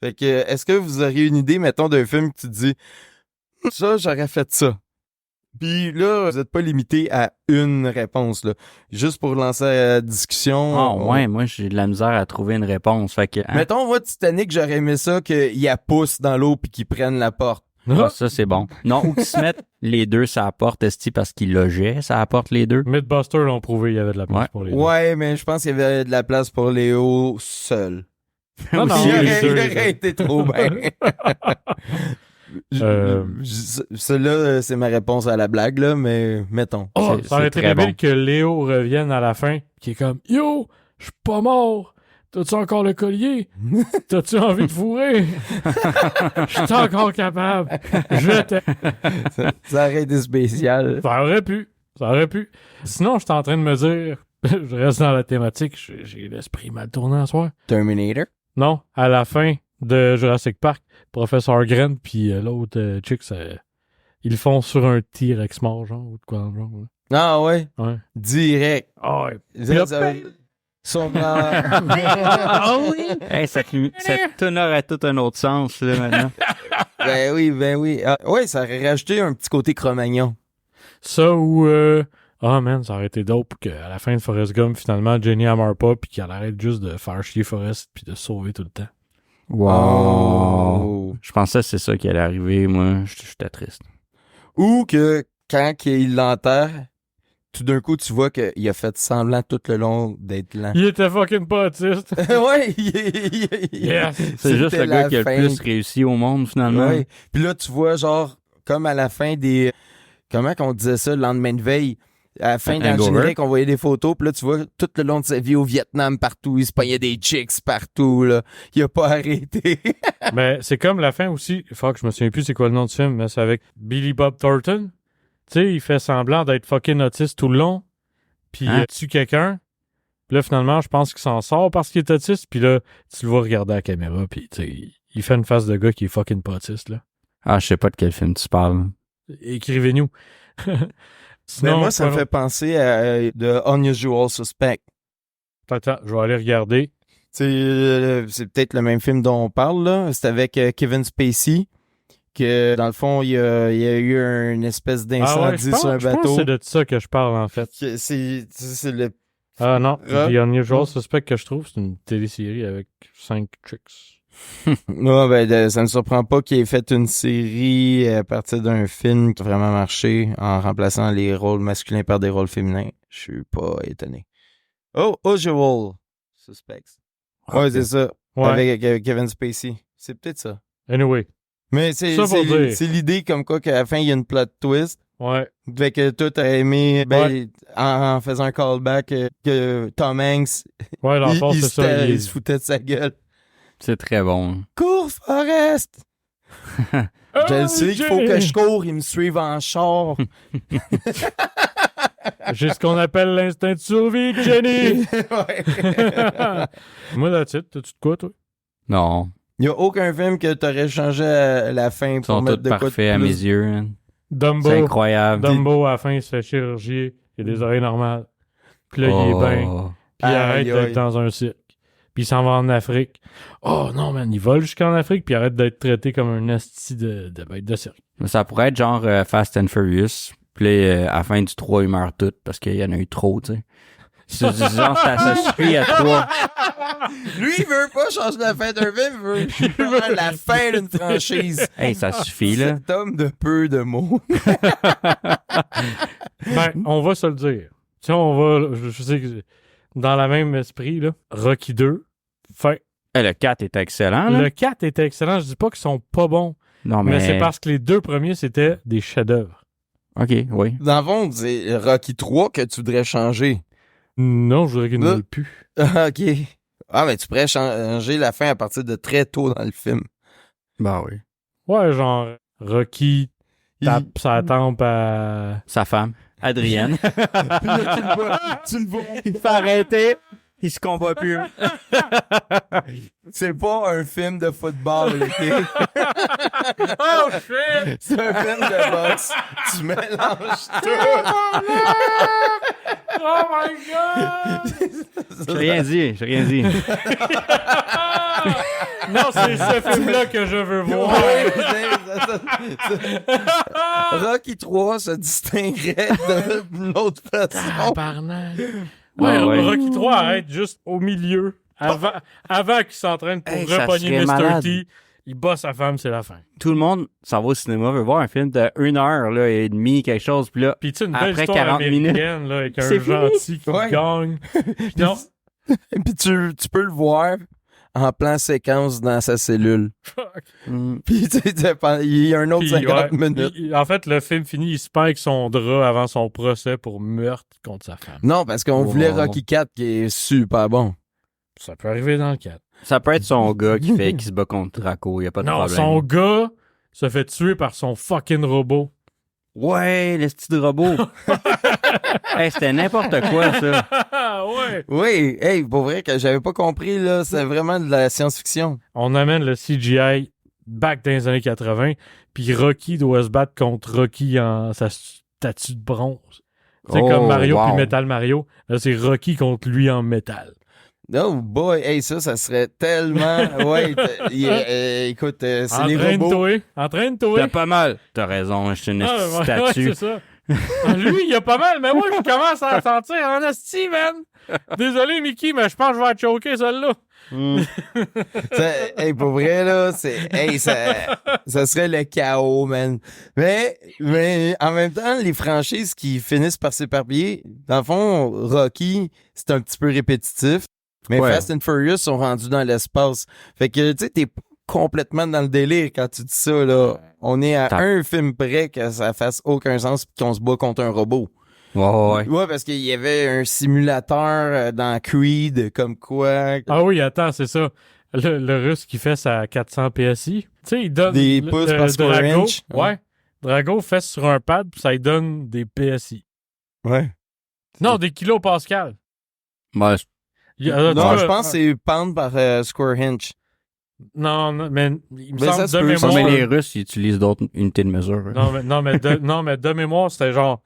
Fait que, est-ce que vous auriez une idée, mettons, d'un film que tu te dis, ça, j'aurais fait ça. Puis là, vous n'êtes pas limité à une réponse, là. Juste pour lancer la discussion. Ah ouais, moi, j'ai de la misère à trouver une réponse. Fait que, Mettons, moi, Titanic, j'aurais aimé ça qu'il y a pousse dans l'eau puis qu'ils prennent la porte. Ah, ça, c'est bon. Non, ou qu'ils se mettent les deux sur la porte, esti, parce qu'ils logeaient, ça apporte les deux. Mythbusters l'ont prouvé, il y avait de la place pour les deux. Ouais, mais je pense qu'il y avait de la place pour Léo seul. Non, non, il les deux, aurait été trop bien. Celle-là, c'est ma réponse à la blague, là, mais mettons. Oh, ça aurait été débile que Léo revienne à la fin, qui est comme « Yo, je suis pas mort! T'as-tu encore le collier? T'as-tu envie de fourrer? Je suis encore capable! Je t'aime! » Ça aurait été spécial. Ça aurait pu. Sinon, je suis en train de me dire, je reste dans la thématique, j'ai l'esprit mal tourné ce soir. Terminator? Non, à la fin de Jurassic Park, Professeur Grant puis l'autre chick, ils le font sur un T-Rex mort, genre, ou de quoi dans le genre. Là. Ah ouais? Ouais. Direct. Ah ouais. Ah oui? Hey, cette tune aurait tout un autre sens, là, maintenant. Ben oui. Ah, ouais, ça aurait rajouté un petit côté Cro-Magnon. Ça ou... man, ça aurait été dope qu'à la fin de Forrest Gump, finalement, Jenny ameure pas puis qu'elle arrête juste de faire chier Forrest puis de se sauver tout le temps. Wow. Je pensais que c'est ça qui allait arriver. Moi, j'étais triste. Ou que quand il l'enterre, tout d'un coup, tu vois qu'il a fait semblant tout le long d'être lent. Il était fucking pas autiste. Ouais. Yes. C'est juste le gars qui a le plus réussi au monde, finalement. Ouais. Puis là, tu vois, genre, comme à la fin des... Comment qu'on disait ça, le lendemain de veille? À la fin dans le générique, on voyait des photos, puis là, tu vois, tout le long de sa vie au Vietnam, partout, il se pognait des chicks partout, là. Il a pas arrêté. Mais c'est comme la fin aussi. Fuck, je me souviens plus c'est quoi le nom du film, mais c'est avec Billy Bob Thornton. Tu sais, il fait semblant d'être fucking autiste tout le long, puis il tue quelqu'un. Puis là, finalement, je pense qu'il s'en sort parce qu'il est autiste, puis là, tu le vois regarder à la caméra, puis tu sais, il fait une face de gars qui est fucking pas autiste, là. Ah, je sais pas de quel film tu parles. Écrivez-nous. Sinon, mais moi, ça me fait penser à The Unusual Suspect. Attends, je vais aller regarder. C'est peut-être le même film dont on parle, là. C'est avec Kevin Spacey, que dans le fond, il y a eu une espèce d'incendie sur un bateau. Je pense que c'est de ça que je parle, en fait. C'est le... Ah non, The Unusual Suspect que je trouve, c'est une télésérie avec 5 tricks. Non, ça ne surprend pas qu'il ait fait une série à partir d'un film qui a vraiment marché en remplaçant les rôles masculins par des rôles féminins. Je suis pas étonné. Oh, Usual Suspects. Ouais, c'est ça. Ouais. Avec Kevin Spacey. C'est peut-être ça. Anyway. Mais c'est l'idée comme quoi qu'à la fin, il y a une plot twist. Ouais. Fait que toi, t'as aimé, en faisant un callback, que Tom Hanks, il se foutait de sa gueule. C'est très bon. Cours, Forrest! Je sais qu'il faut que je cours, ils me suivent en char. J'ai ce qu'on appelle l'instinct de survie, Jenny! Moi, that's it. T'as-tu de quoi, toi? Non. Il n'y a aucun film que t'aurais changé à la fin pour mettre de quoi de parfaits à mes yeux. Hein. Dumbo. C'est incroyable. Dumbo, à la fin, il se fait chirurgier. Il a des oreilles normales. Puis là, il est bien. Puis il arrête d'être dans un cirque. Puis il s'en va en Afrique. Oh non, man, il vole jusqu'en Afrique, puis il arrête d'être traité comme un asti de bête de cirque. Mais ça pourrait être genre Fast and Furious. Puis à la fin du 3, ils meurent tous parce qu'il y en a eu trop, tu sais. C'est genre, ça suffit à 3. Lui, il veut pas changer la fin d'un film, il veut faire la fin d'une franchise. Hey, ça suffit, là. Cet homme de peu de mots. On va se le dire. Tu sais, je sais que dans le même esprit, là, Rocky 2, fin. Le 4 est excellent, là. Le 4 était excellent. Je dis pas qu'ils sont pas bons. Non, mais c'est parce que les 2 premiers, c'était des chefs-d'œuvre. OK, oui. Dans le fond, c'est Rocky 3 que tu voudrais changer. Non, je voudrais qu'il ne le plus. OK. Ah, mais tu pourrais changer la fin à partir de très tôt dans le film. Ben oui. Ouais, genre, Rocky tape sa tempe à... sa femme, Adrienne. Puis là, tu le vois, il fait arrêter. Il se combat plus. C'est pas un film de football, OK? Oh shit! C'est un film de boxe. Tu mélanges tout. Oh my god! J'ai rien dit. Non, c'est ce film-là que je veux voir. Rocky 3 se distinguerait d'une autre façon. Ouais, ouais. Rocky 3 arrête juste au milieu. Avant qu'il s'entraîne pour ça repogner serait Mr. malade. T. Il bat sa femme, c'est la fin. Tout le monde s'en va au cinéma, veut voir un film de 1 heure là, et demie, quelque chose. Puis là, Puis tu sais, une belle après histoire 40 minutes, américaine là, avec un c'est fini. gentil qui Ouais. gagne. Non. Puis tu peux le voir en plan séquence dans sa cellule. Fuck. Puis tu sais, il y a un autre Puis, 50 ouais, minutes. en fait, le film finit, il se pend avec son drap avant son procès pour meurtre contre sa femme. Non, parce qu'on Wow. voulait Rocky 4 qui est super bon. Ça peut arriver dans le 4. ça peut être son gars qui se bat contre Draco, y a pas de Non, problème. son gars se fait tuer par son fucking robot. Ouais, le petit robot. Hey, c'était n'importe quoi, ça. Ouais. Oui, hey, pour vrai que j'avais pas compris, là, c'est vraiment de la science-fiction. On amène le CGI back dans les années 80, puis Rocky doit se battre contre Rocky en sa statue de bronze. Tu sais, comme Mario puis Metal Mario. Là, c'est Rocky contre lui en métal. Oh boy, hey, ça serait tellement... Ouais, écoute, c'est les robots. Entraîne-toi. T'as pas mal. T'as raison, je suis une Ah, ouais, statue. c'est ça. Lui, il a pas mal, mais moi, je commence à sentir en asti, man. Désolé, Mickey, mais je pense que je vais être choqué, celle-là. Hey, pour vrai, là, ça serait le chaos, man. Mais en même temps, les franchises qui finissent par s'éparpiller, dans le fond, Rocky, c'est un petit peu répétitif. Mais Ouais. Fast and Furious sont rendus dans l'espace. Fait que, tu sais, t'es complètement dans le délire quand tu dis ça, là. On est à un film près que ça fasse aucun sens pis qu'on se bat contre un robot. Ouais. Ouais, parce qu'il y avait un simulateur dans Creed, comme quoi... Ah oui, attends, c'est ça. Le Russe qui fait sa 400 PSI, tu sais, il donne... Des pouces par square Drago, inch. ouais. Drago fait sur un pad, puis ça lui donne des PSI. Ouais. Non, des kilopascals. Ouais, Non, je pense que c'est pound par square inch. Non, mais il me Ben, ça semble se de peut, mémoire... mais les Russes, ils utilisent d'autres unités de mesure. hein. Non, mais de mémoire, c'était genre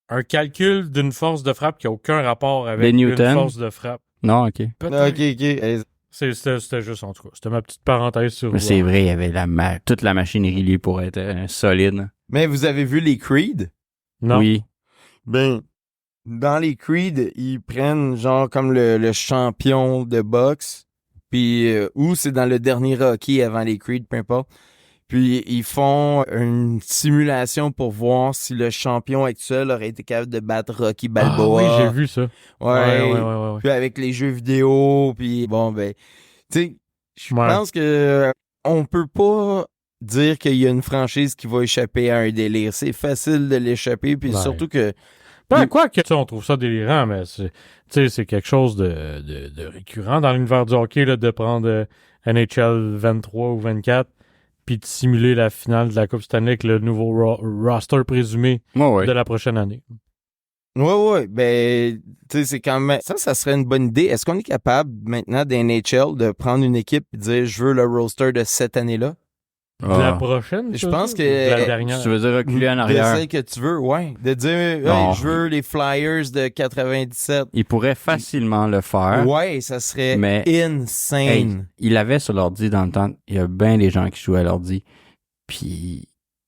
un calcul d'une force de frappe qui n'a aucun rapport avec Des une newtons? force de frappe. Non, OK. Peut-être. Ok. Hey, C'était juste, en tout cas. C'était ma petite parenthèse sur... Mais c'est vrai, il y avait toute la machinerie liée pour être solide. Mais vous avez vu les Creed? Non. Oui. Ben, dans les Creed, ils prennent genre comme le champion de boxe, puis ou c'est dans le dernier Rocky avant les Creed, peu importe. Puis ils font une simulation pour voir si le champion actuel aurait été capable de battre Rocky Balboa. Ah oui, j'ai vu ça. Ouais. Ouais. Puis avec les jeux vidéo, puis bon, ben, tu sais, je Ouais. pense que on peut pas dire qu'il y a une franchise qui va échapper à un délire. C'est facile de l'échapper, puis Ouais. surtout que... Ben, quoi que, tu sais, on trouve ça délirant, mais c'est quelque chose de récurrent dans l'univers du hockey, là, de prendre NHL 23 ou 24 puis de simuler la finale de la Coupe Stanley avec le nouveau roster présumé Ouais. de la prochaine année. Ouais, ben, tu sais, c'est quand même... Ça serait une bonne idée. Est-ce qu'on est capable, maintenant, des NHL, de prendre une équipe et dire « Je veux le roster de cette année-là ». De la Ah. prochaine, Je ça, pense ou que- de la dernière. Tu veux dire reculer en De arrière? celle que tu veux, ouais. De dire hey, Non. je veux les Flyers de 97. Il pourrait facilement le faire. Ouais, ça serait Mais- insane. Hey, il avait sur l'ordi dans le temps. Il y a bien des gens qui jouaient à l'ordi. Puis,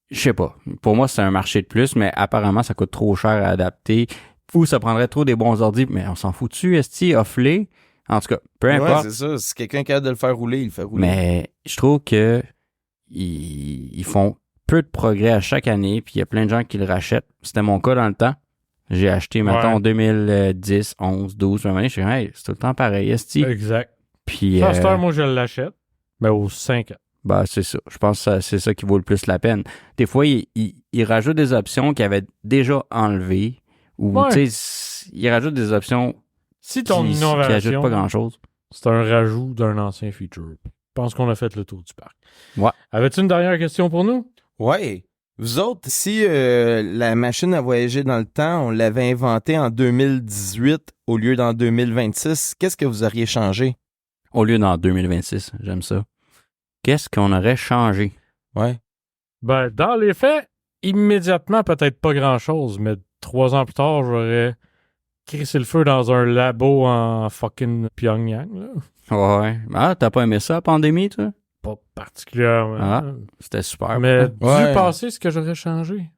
je sais pas. Pour moi, c'est un marché de plus, mais apparemment, ça coûte trop cher à adapter. Ou ça prendrait trop des bons ordis. Mais on s'en fout-tu, esti, offlé? En tout cas, peu Ouais, importe. c'est ça. Si quelqu'un est capable de le faire rouler, il le fait rouler. Mais je trouve que ils font peu de progrès à chaque année, puis il y a plein de gens qui le rachètent. C'était mon cas dans le temps. J'ai acheté, mettons, en 2010, 11, 12, 20 années. Je suis dit, hey, c'est tout le temps pareil, esti. Exact. Puis, Faster, moi, je l'achète, mais aux 5 ans. bah, c'est ça. Je pense que c'est ça qui vaut le plus la peine. Des fois, ils rajoutent des options qu'ils avaient déjà enlevées, ou, Ouais. tu sais, ils rajoutent des options Si ton qui innovation, ajoutent pas grand-chose. c'est un rajout d'un ancien feature. Je pense qu'on a fait le tour du parc. Ouais. Avais-tu une dernière question pour nous? Ouais. Vous autres, si la machine à voyager dans le temps, on l'avait inventée en 2018 au lieu d'en 2026, qu'est-ce que vous auriez changé? Au lieu d'en 2026, j'aime ça. Qu'est-ce qu'on aurait changé? Ouais. Ben, dans les faits, immédiatement, peut-être pas grand-chose, mais 3 ans plus tard, j'aurais crissé le feu dans un labo en fucking Pyongyang, là. Ouais. Ah, t'as pas aimé ça, la pandémie, toi? Pas particulièrement. Ah, c'était super. Mais Ouais. du passé, ce que j'aurais changé.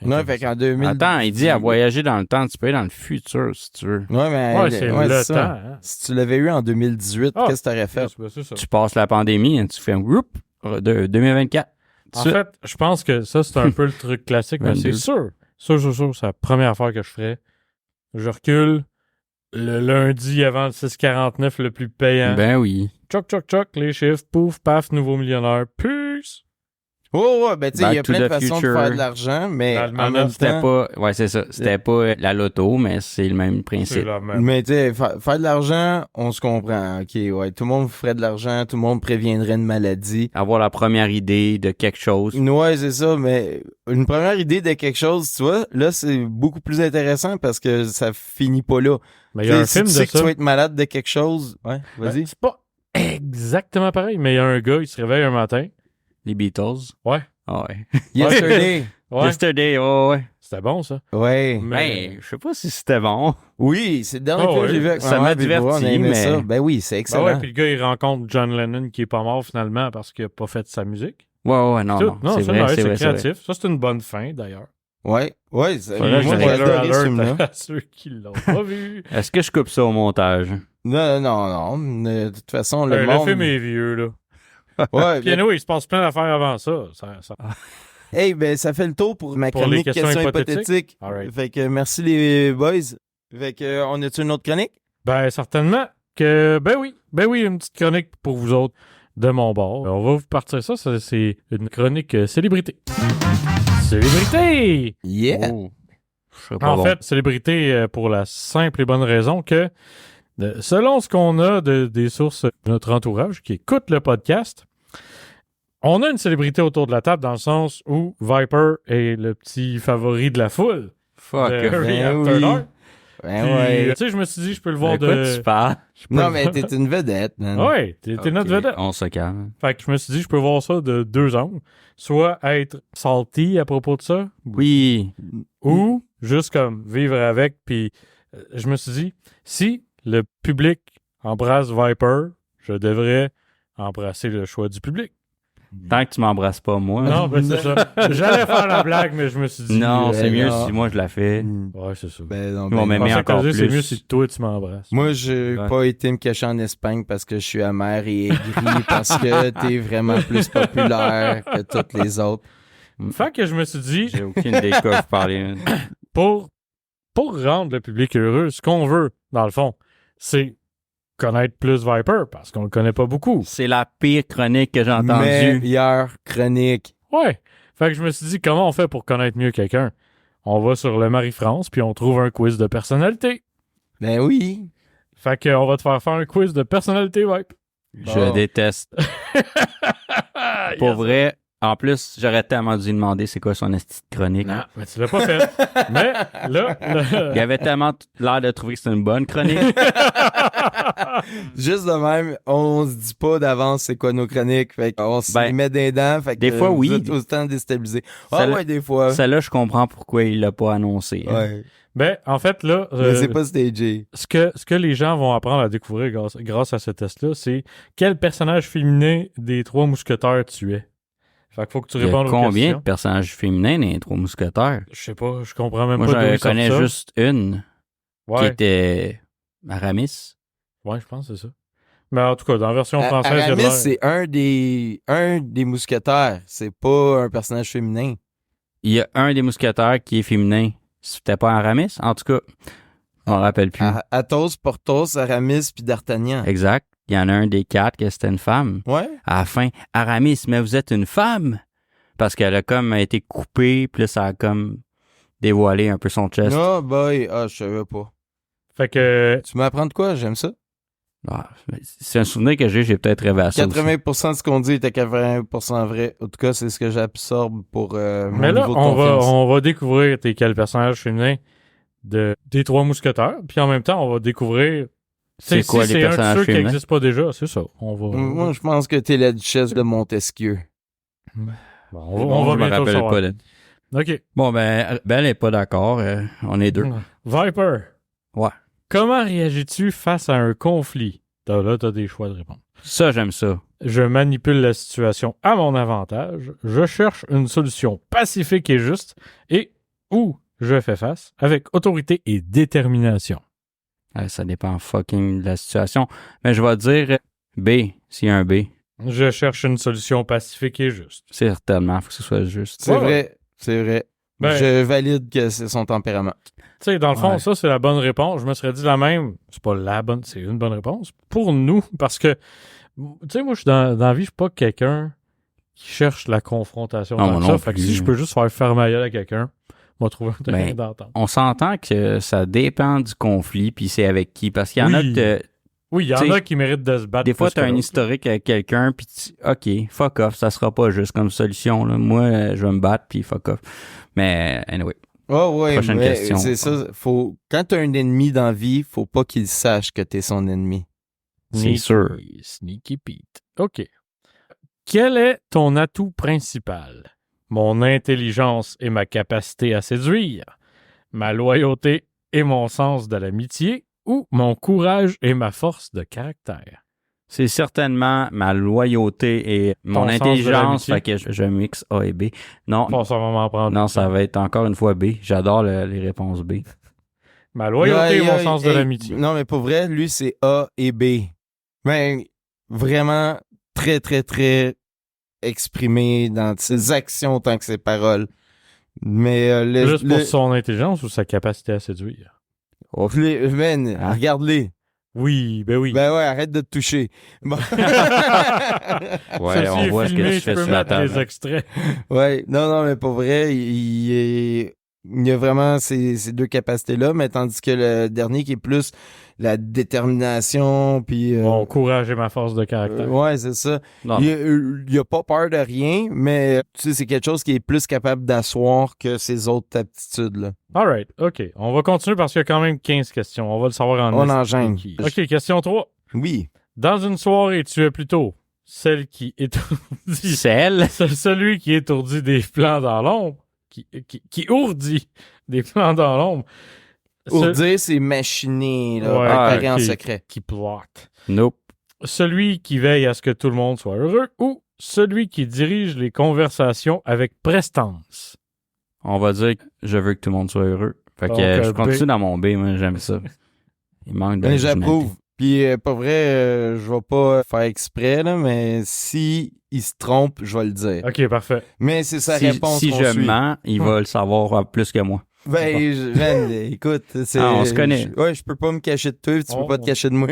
Non, fait qu'en 2000. Attends, il dit à voyager dans le temps, tu peux aller dans le futur, si tu veux. Ouais, mais. Ouais, c'est le ça. temps. Hein. Si tu l'avais eu en 2018, Ah, qu'est-ce que t'aurais fait? C'est ça. Tu passes la pandémie, hein, tu fais un whoop, de 2024. En fait, je pense que ça, c'est un peu le truc classique, mais c'est 22. sûr. C'est la première affaire que je ferais. Je recule le lundi avant le 6,49 le plus payant. Ben oui. Choc, choc, choc, les chiffres, pouf, paf, nouveau millionnaire. Peace! Oh, ouais, ben, tu sais, il y a Back to plein de the façons future. de faire de l'argent, mais Dans le en moment, même C'était temps. pas, ouais, c'est ça. C'était pas la loto, mais c'est le même C'est principe. la même. Mais tu sais, faire de l'argent, on se comprend. OK, ouais. Tout le monde ferait de l'argent, tout le monde préviendrait une maladie. Avoir la première idée de quelque chose. Ouais, c'est ça, mais une première idée de quelque chose, tu vois, là, c'est beaucoup plus intéressant parce que ça finit pas là. Mais il y a un Si film tu de sais que ça. tu vas être malade de quelque chose, ouais, vas-y. C'est pas exactement pareil, mais il y a un gars, il se réveille un matin. Les Beatles. Ouais. Ah ouais. Yesterday. Ouais. Yesterday, oh ouais. C'était bon, ça. Ouais. Mais Ben, je sais pas si c'était bon. Oui, c'est le dernier Oh, film que ouais. j'ai vu avec Ça ma m'a mère, puis le voir, on a diverti, aimé mais- ça. Ben oui, c'est ben excellent. ouais, puis le gars, il rencontre John Lennon qui est pas mort finalement parce qu'il a pas fait sa musique. Ouais, non, Tout. non. C'est ça, vrai, ouais, c'est c'est vrai, c'est vrai. créatif. Ça, c'est une bonne fin, d'ailleurs. Ouais, Faudrait moi, que j'ai j'aille. adoré ce film-là. à ceux qui l'ont pas vu. Est-ce que je coupe ça au montage? Non. De toute façon, le Le monde... film est vieux, là. Ouais, Puis anyway, il se passe plein d'affaires avant ça. hey, ben, ça fait le tour pour ma Pour les chronique questions questions hypothétiques. hypothétiques. All right. Fait que merci les boys. Fait que, on a-tu une autre chronique? Ben, certainement que... Ben oui, une petite chronique pour vous autres de mon bord. On va vous partir ça c'est une chronique célébrité. Célébrité! Yeah! Oh. Je serais pas En bon. fait, célébrité pour la simple et bonne raison que, selon ce qu'on a des sources de notre entourage qui écoutent le podcast, on a une célébrité autour de la table dans le sens où Viper est le petit favori de la foule. Fuck. de Hurry ben After oui. Dark. Ben Puis, ouais. tu sais, je me suis dit, je peux le voir De quoi tu parles? Non, mais t'es une vedette, man. Ouais, t'es notre Ok, vedette. On se calme. Fait que je me suis dit, je peux voir ça de 2 angles. Soit être salty à propos de ça, Oui. ou juste comme vivre avec. Puis je me suis dit, si le public embrasse Viper, je devrais embrasser le choix du public. Tant que tu m'embrasses pas, moi. Non, ben c'est ça. J'allais faire la blague, mais je me suis dit... Non, c'est mieux non. si moi je la fais. Mm. Ouais, c'est ça. Ben non, Ils vont ben m'aimer non. Je pensais encore que c'est plus. mieux si toi, tu m'embrasses. Moi, j'ai Ouais. pas été me cacher en Espagne parce que je suis amer et aigri parce que t'es vraiment plus populaire que toutes les autres. Fait que je me suis dit, J'ai aucune idée de quoi vous parlez. pour rendre le public heureux, ce qu'on veut, dans le fond, c'est connaître plus Viper, parce qu'on le connaît pas beaucoup. C'est la pire chronique que j'ai entendue. Meilleure chronique. Ouais. Fait que je me suis dit, comment on fait pour connaître mieux quelqu'un? On va sur le Marie-France, puis on trouve un quiz de personnalité. Ben oui. Fait qu'on va te faire un quiz de personnalité, Viper. Je Bon. déteste. Pour Yes. vrai, en plus, j'aurais tellement dû demander c'est quoi son esti de chronique. Non, mais tu l'as pas fait. Mais là, Il avait tellement l'air de trouver que c'était une bonne chronique. Juste de même, on se dit pas d'avance c'est quoi nos chroniques. Fait qu'on se Ben, les met des dents. Fait que des fois, vous oui. êtes autant déstabilisés. Ah Celle- ouais, des fois. Celle-là, je comprends pourquoi il l'a pas annoncé. hein. Ouais. ben, en fait, là, Mais c'est pas stagé. ce que les gens vont apprendre à découvrir grâce à ce test-là, c'est quel personnage féminin des 3 mousquetaires tu es. Fait qu'il faut que tu Il y a répondes aux combien questions. de personnages féminins dans les 3 mousquetaires? Je sais pas, je comprends même Moi, pas d'où j'en ils sortent connais ça. juste une qui Ouais, était Aramis. ouais, je pense que c'est ça. Mais en tout cas, dans la version française, il y a de Aramis, l'air- c'est un des mousquetaires. C'est pas un personnage féminin. Il y a un des mousquetaires qui est féminin. C'était pas Aramis? En tout cas, on me rappelle plus. Athos, Porthos, Aramis puis D'Artagnan. Exact. Il y en a un des 4 que c'était une femme. Ouais. À la fin, Aramis, mais vous êtes une femme? Parce qu'elle a comme été coupée, puis là, ça a comme dévoilé un peu son chest. Oh boy, je savais pas. Fait que Tu m'apprends de quoi? J'aime ça. Ah, c'est un souvenir que j'ai peut-être rêvé à ça 80% de ce qu'on dit était 80% vrai. En tout cas, c'est ce que j'absorbe pour mon Mais là, niveau de confiance. on va découvrir t'es quel personnage féminin des Trois Mousquetaires, puis en même temps, on va découvrir... C'est quoi les personnages C'est un de ceux qui féminins? n'existent pas déjà, c'est ça. Moi, je pense que t'es la duchesse de Montesquieu. Bon, on va je me bientôt rappelle savoir. pas. Là. OK. Bon, ben, elle est pas d'accord. On est deux. Viper. Ouais. Comment réagis-tu face à un conflit? Là, t'as des choix de réponse. Ça, j'aime ça. Je manipule la situation à mon avantage. Je cherche une solution pacifique et juste. Ou je fais face avec autorité et détermination. Ça dépend fucking de la situation. Mais je vais dire B, s'il y a un B. Je cherche une solution pacifique et juste. Certainement, il faut que ce soit juste. C'est vrai, c'est vrai. Ben, je valide que c'est son tempérament. Tu sais, dans le fond, Ouais. ça, c'est la bonne réponse. Je me serais dit la même. C'est pas la bonne, c'est une bonne réponse. Pour nous, parce que, tu sais, moi, je suis dans la vie, je suis pas quelqu'un qui cherche la confrontation. Non, tant moi que non ça. Fait que plus. si je peux juste faire fermer ma gueule à quelqu'un, on va trouver un terrain Ben, d'entente. On s'entend que ça dépend du conflit, puis c'est avec qui. Parce qu'il y en Oui. a que Oui, il y en t'sais, a qui méritent de se battre. des fois, plus tu as que un l'autre. historique avec quelqu'un, puis OK, fuck off, ça sera pas juste comme solution. Là. Moi, je vais me battre, puis fuck off. Mais anyway. Oh ouais, Prochaine mais question. c'est ça. Quand t'as un ennemi dans la vie, faut pas qu'il sache que t'es son ennemi. C'est sûr. Sneaky Pete. OK. Quel est ton atout principal? Mon intelligence et ma capacité à séduire, ma loyauté et mon sens de l'amitié, ou mon courage et ma force de caractère? C'est certainement ma loyauté et mon Ton sens de intelligence. l'amitié. Fait que je mixe A et B. Non, Bon, ça va m'en prendre. non, ça va être encore une fois B. J'adore les réponses B. Ma loyauté et mon Hey, sens de l'amitié. Non, mais pour vrai, lui, c'est A et B. Ben, vraiment très, très, très exprimé dans ses actions autant que ses paroles. Mais Juste pour son intelligence ou sa capacité à séduire? man, Hein? regarde-les. Oui, ben oui. Ben ouais, arrête de te toucher. Bon. Ouais, Ceci on est voit ce que filmé, je je fais peux sur la mettre les table. extraits. Ouais, non, mais pour vrai, il y a vraiment ces deux capacités-là, mais tandis que le dernier qui est plus la détermination, puis... Mon courage et ma force de caractère. ouais, c'est ça. Non, Il a pas peur de rien, mais tu sais, c'est quelque chose qui est plus capable d'asseoir que ses autres aptitudes, là. All right, OK. On va continuer parce qu'il y a quand même 15 questions. On va le savoir en On esti. enchaîne. OK, question 3. Oui. Dans une soirée, tu es plutôt celle qui étourdit... Celle. Celui qui étourdit des plans dans l'ombre, qui ourdit des plans dans l'ombre. Ourdir, c'est machiner, là, Ouais, préparer en ok. secret. Qui plotte. Nope. Celui qui veille à ce que tout le monde soit heureux ou celui qui dirige les conversations avec prestance. On va dire que je veux que tout le monde soit heureux. Fait que Donc, je B. continue dans mon B, moi, j'aime ça. Il manque de. Ben, j'approuve. Puis, pas vrai, je vais pas faire exprès, là, mais si il se trompe, je vais le dire. OK, parfait. Mais c'est sa Si, réponse si qu'on je suit. mens, il va le savoir plus que moi. Ben, écoute, c'est... On se connaît. Ouais, je peux pas me cacher de toi, tu peux pas te cacher de moi.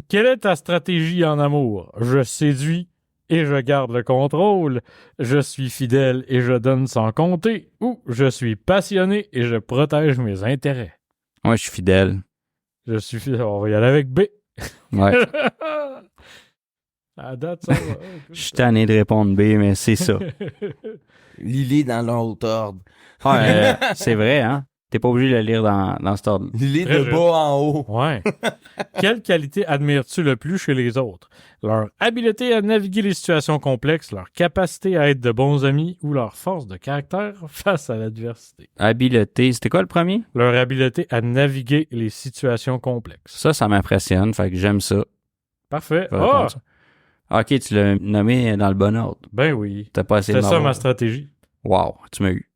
Quelle est ta stratégie en amour? Je séduis et je garde le contrôle. Je suis fidèle et je donne sans compter. Ou je suis passionné et je protège mes intérêts. Moi, je suis fidèle. Je suis fidèle. On va y aller avec B. Ouais. À date, ça va. Je suis tanné de répondre B, mais c'est ça. Lily dans l'autre ordre. Ouais, c'est vrai, hein? T'es pas obligé de le lire dans cet ordre. Lily Très de juste. bas en haut. Ouais. Quelle qualité admires-tu le plus chez les autres? Leur habileté à naviguer les situations complexes, leur capacité à être de bons amis ou leur force de caractère face à l'adversité? Habileté, c'était quoi le premier? Leur habileté à naviguer les situations complexes. Ça m'impressionne, fait que j'aime ça. Parfait. Je vais Ah! répondre ça. Ok, tu l'as nommé dans le bon ordre. Ben oui. T'as pas essayé de C'est ça m'avoir. ma stratégie. Wow, tu m'as eu.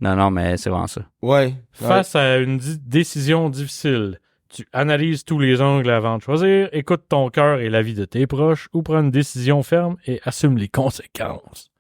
Non, mais c'est vraiment ça. Ouais. Face à une décision difficile, tu analyses tous les angles avant de choisir, écoute ton cœur et l'avis de tes proches, ou prends une décision ferme et assume les conséquences.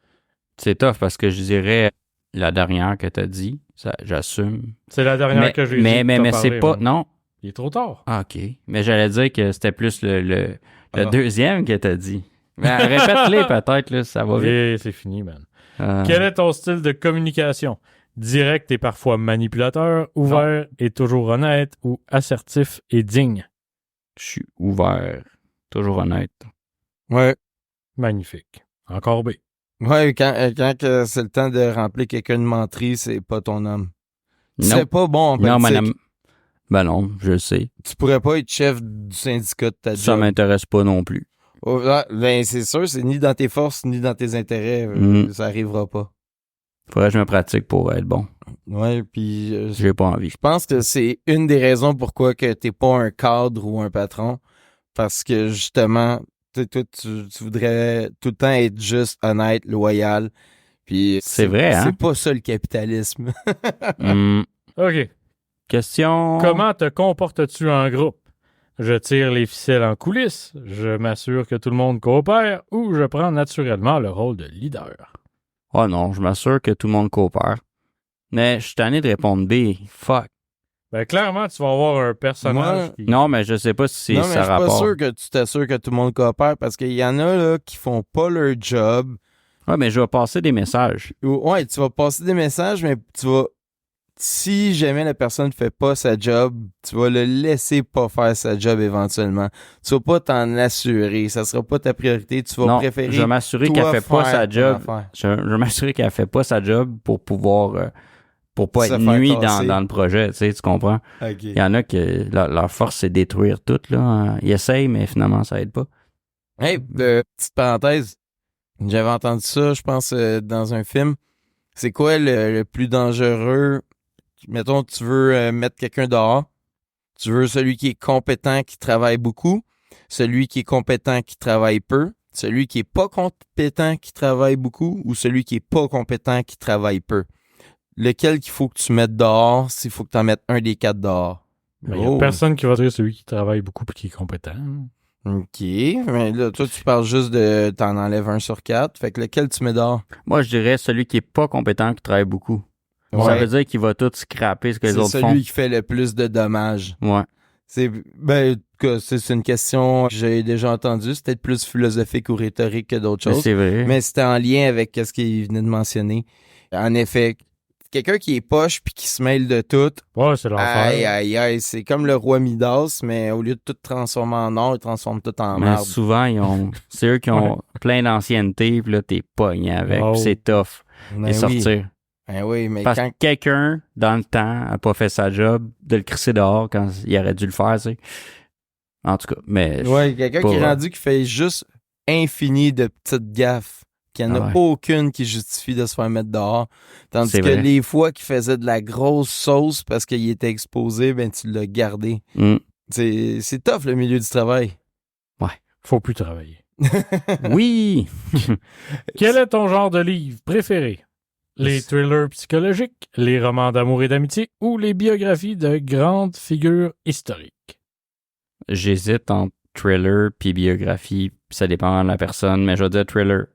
C'est tough parce que je dirais la dernière que t'as dit, ça, j'assume. C'est la dernière Mais, que j'ai dit. mais c'est pas... Non. Il est trop tard. Ah, ok. Mais j'allais dire que c'était plus le Ah. deuxième que t'as dit. Mais répète-les peut-être, là, ça va vite. Et c'est fini, man. Euh, Quel est ton style de communication? Direct et parfois manipulateur, ouvert et toujours honnête, ou assertif et digne? Je suis ouvert. Toujours honnête. Ouais. Magnifique. Encore B. Ouais, quand que c'est le temps de remplir quelqu'un de menterie, c'est pas ton homme. Non. C'est pas bon en Non, politique. madame. Ben non, je le sais. Tu pourrais pas être chef du syndicat de ta job. Ça m'intéresse pas non plus. Oh, ben, c'est sûr, c'est ni dans tes forces, ni dans tes intérêts. Ça arrivera pas. Faudrait que je me pratique pour être bon. Ouais, puis J'ai pas envie. je pense que c'est une des raisons pourquoi que t'es pas un cadre ou un patron. Parce que justement, toi, tu voudrais tout le temps être juste honnête, loyal. Puis C'est vrai, hein? C'est pas ça le capitalisme. OK. Question. Comment te comportes-tu en groupe? Je tire les ficelles en coulisses, je m'assure que tout le monde coopère ou je prends naturellement le rôle de leader? Oh non, je m'assure que tout le monde coopère. Mais je suis tanné de répondre B. Fuck. Ben, clairement, tu vas avoir un personnage qui... Non, mais je sais pas si Non, c'est mais ça je suis pas rapport. sûr que tu t'assures que tout le monde coopère parce qu'il y en a là, qui font pas leur job. Ouais, mais je vais passer des messages. Ouais, tu vas passer des messages, mais tu vas... Si jamais la personne ne fait pas sa job, tu vas le laisser pas faire sa job éventuellement. Tu vas pas t'en assurer. Ça sera pas ta priorité. Tu vas Non, préférer... je vais m'assurer qu'elle fait pas sa job. Je vais m'assurer qu'elle fait pas sa job pour pouvoir... pour pas Se être faire nuit tasser. dans le projet, tu sais, tu comprends? OK. Il y en a que leur force, c'est détruire tout, là. Ils essayent, mais finalement, ça aide pas. Hey, petite parenthèse. J'avais entendu ça, je pense, dans un film. C'est quoi le plus dangereux? Mettons, tu veux mettre quelqu'un dehors. Tu veux celui qui est compétent, qui travaille beaucoup. Celui qui est compétent, qui travaille peu. Celui qui est pas compétent, qui travaille beaucoup. Ou celui qui est pas compétent, qui travaille peu. Lequel qu'il faut que tu mettes dehors, s'il faut que tu en mettes un des 4 dehors. Il n'y a personne qui va dire celui qui travaille beaucoup et qui est compétent. OK. Mais là, toi, tu parles juste de t'en enlèves 1 sur 4. Fait que lequel tu mets dehors? Moi, je dirais celui qui est pas compétent, qui travaille beaucoup. Ça Ouais. veut dire qu'il va tout scraper ce que les C'est autres font. celui qui fait le plus de dommages. Ouais. C'est une question que j'ai déjà entendue. C'est peut-être plus philosophique ou rhétorique que d'autres Mais choses. c'est vrai. Mais c'était en lien avec ce qu'il venait de mentionner. En effet, quelqu'un qui est poche puis qui se mêle de tout, Ouais, c'est l'enfer. aïe, c'est comme le roi Midas, mais au lieu de tout transformer en or, il transforme tout en Mais marde. souvent, c'est eux qui ont plein d'ancienneté, puis là, t'es pogné avec, Oh. puis c'est tough Ben de sortir. Ben oui, mais Parce quand... que quelqu'un, dans le temps, a pas fait sa job, de le crisser dehors quand il aurait dû le faire, tu sais. En tout cas, mais... Ouais, quelqu'un pas qui est vrai. rendu qui fait juste infini de petites gaffes, qu'il n'y en a Ouais. aucune qui justifie de se faire mettre dehors. Tandis C'est que vrai. les fois qu'il faisait de la grosse sauce parce qu'il était exposé, ben tu l'as gardé. Mm. C'est tough le milieu du travail. Faut plus travailler. Oui! Quel est ton genre de livre préféré? Les thrillers psychologiques, les romans d'amour et d'amitié ou les biographies de grandes figures historiques? J'hésite entre thriller puis biographie. Ça dépend de la personne, mais je vais dire thriller.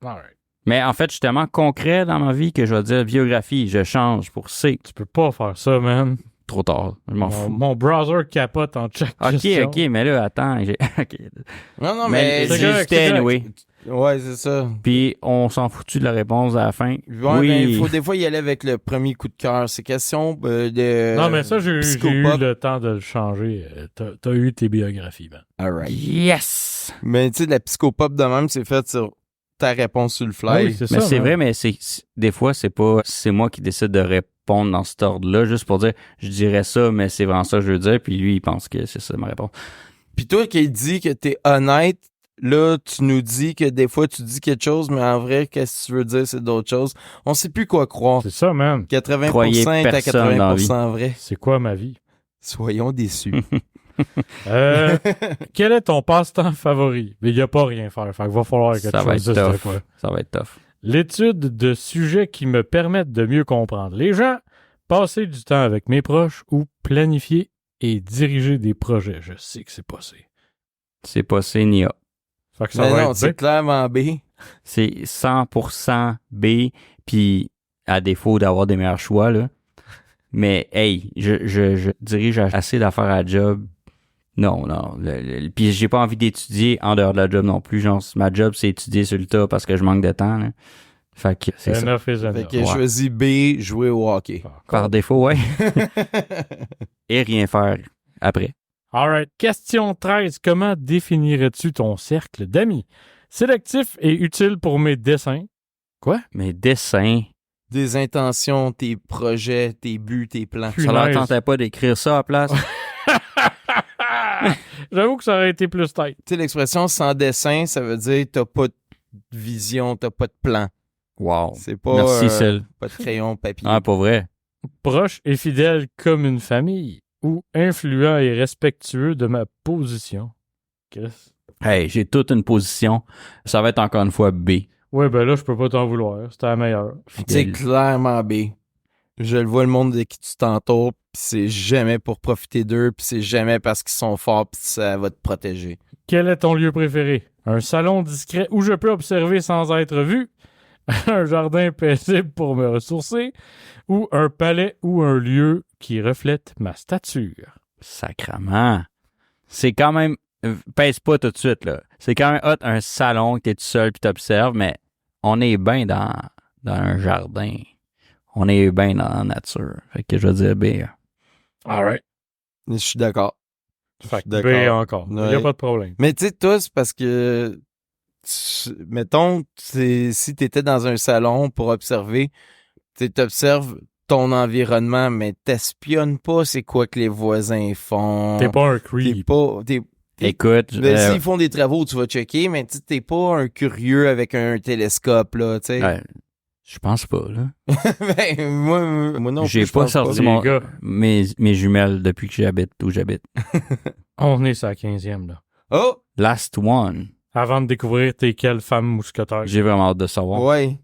Alright. Mais en fait, je suis tellement concret dans ma vie que je vais dire biographie. Je change pour C. Tu peux pas faire ça, man. Trop tard. Je m'en fous. Mon browser capote en chaque question. OK, mais là, attends. OK. Non, Mais mais... c'est correct, j'hésitais, c'est correct. anyway. Ouais, c'est ça. Puis on s'en foutu de la réponse à la fin. Ouais, oui. mais il faut des fois y aller avec le premier coup de cœur. C'est question de... Non, mais ça, j'ai eu psychopop. le temps de le changer. T'as eu tes biographies, man. Alright. Yes! Mais tu sais, de la psychopop de même, c'est fait sur ta réponse sur le fly. Oui, c'est Mais ça, c'est man. vrai, mais des fois, c'est moi qui décide de répondre dans cet ordre-là, juste pour dire, je dirais ça, mais c'est vraiment ça que je veux dire, puis lui, il pense que c'est ça ma réponse. Puis toi qui dis que t'es honnête, là, tu nous dis que des fois, tu dis quelque chose, mais en vrai, qu'est-ce que tu veux dire, c'est d'autres choses. On sait plus quoi croire. C'est ça, man. 80% Croyez est à personne dans la vie. 80% vrai. C'est quoi ma vie? Soyons déçus. Quel est ton passe-temps favori? Mais il n'y a pas rien faire. Fait qu'il va falloir que Ça tu va être choisisses de tough. quoi. Ça va être tough. L'étude de sujets qui me permettent de mieux comprendre les gens, passer du temps avec mes proches ou planifier et diriger des projets. Je sais que c'est passé. C'est pas C ni A. Fait que ça Mais va non, être c'est B. clairement B. C'est 100% B, puis à défaut d'avoir des meilleurs choix, là. Mais, hey, je dirige assez d'affaires à la job. Non. Puis j'ai pas envie d'étudier en dehors de la job non plus. Genre, ma job, c'est étudier sur le tas parce que je manque de temps, là. Fait que c'est ça. Enough is Fait enough. que j'ai choisi B, jouer au hockey. Par défaut, ouais. Et rien faire après. All right. Question 13. Comment définirais-tu ton cercle d'amis? Sélectif et utile pour mes dessins. Quoi? Mes dessins. Des intentions, tes projets, tes buts, tes plans. Punaise. Ça leur tentait pas d'écrire ça à la place? J'avoue que ça aurait été plus tête. Tu sais, l'expression sans dessin, ça veut dire t'as pas de vision, t'as pas de plan. Wow. C'est pas, Merci, Cell. pas de crayon, papier. Ah, pas vrai. Proche et fidèle comme une famille ou influent et respectueux de ma position. Chris? Hey, j'ai toute une position. Ça va être encore une fois B. Ouais, ben là, je peux pas t'en vouloir. C'était la meilleure. C'est clairement B. Je le vois, le monde de qui tu t'entoures, pis c'est jamais pour profiter d'eux, pis c'est jamais parce qu'ils sont forts, pis ça va te protéger. Quel est ton lieu préféré? Un salon discret où je peux observer sans être vu? Un jardin paisible pour me ressourcer? Ou un palais ou un lieu qui reflète ma stature? Sacrement. C'est quand même... Pèse pas tout de suite, là. C'est quand même hot, un salon que t'es tout seul pis t'observes, mais on est bien dans un jardin. On est bien dans la nature. Fait que je veux dire B. All right. Je suis d'accord. Fait que D'accord. B encore. Il n'y a Ouais. pas de problème. Mais tu sais, toi, c'est parce que, mettons, si t'étais dans un salon pour observer, tu t'observes ton environnement, mais t'espionnes pas c'est quoi que les voisins font. T'es pas un T'es creep. pas... Écoute, S'ils font des travaux, tu vas checker, mais t'es pas un curieux avec un télescope, là, tu sais. je pense pas, là. Ben, moi non plus, J'ai je pas pense sorti Les gars, mes jumelles depuis que j'habite où j'habite. on est sur la 15e, là. Oh! Last one. Avant de découvrir t'es quelle femme mousquetaire. J'ai vraiment hâte de savoir. Ouais.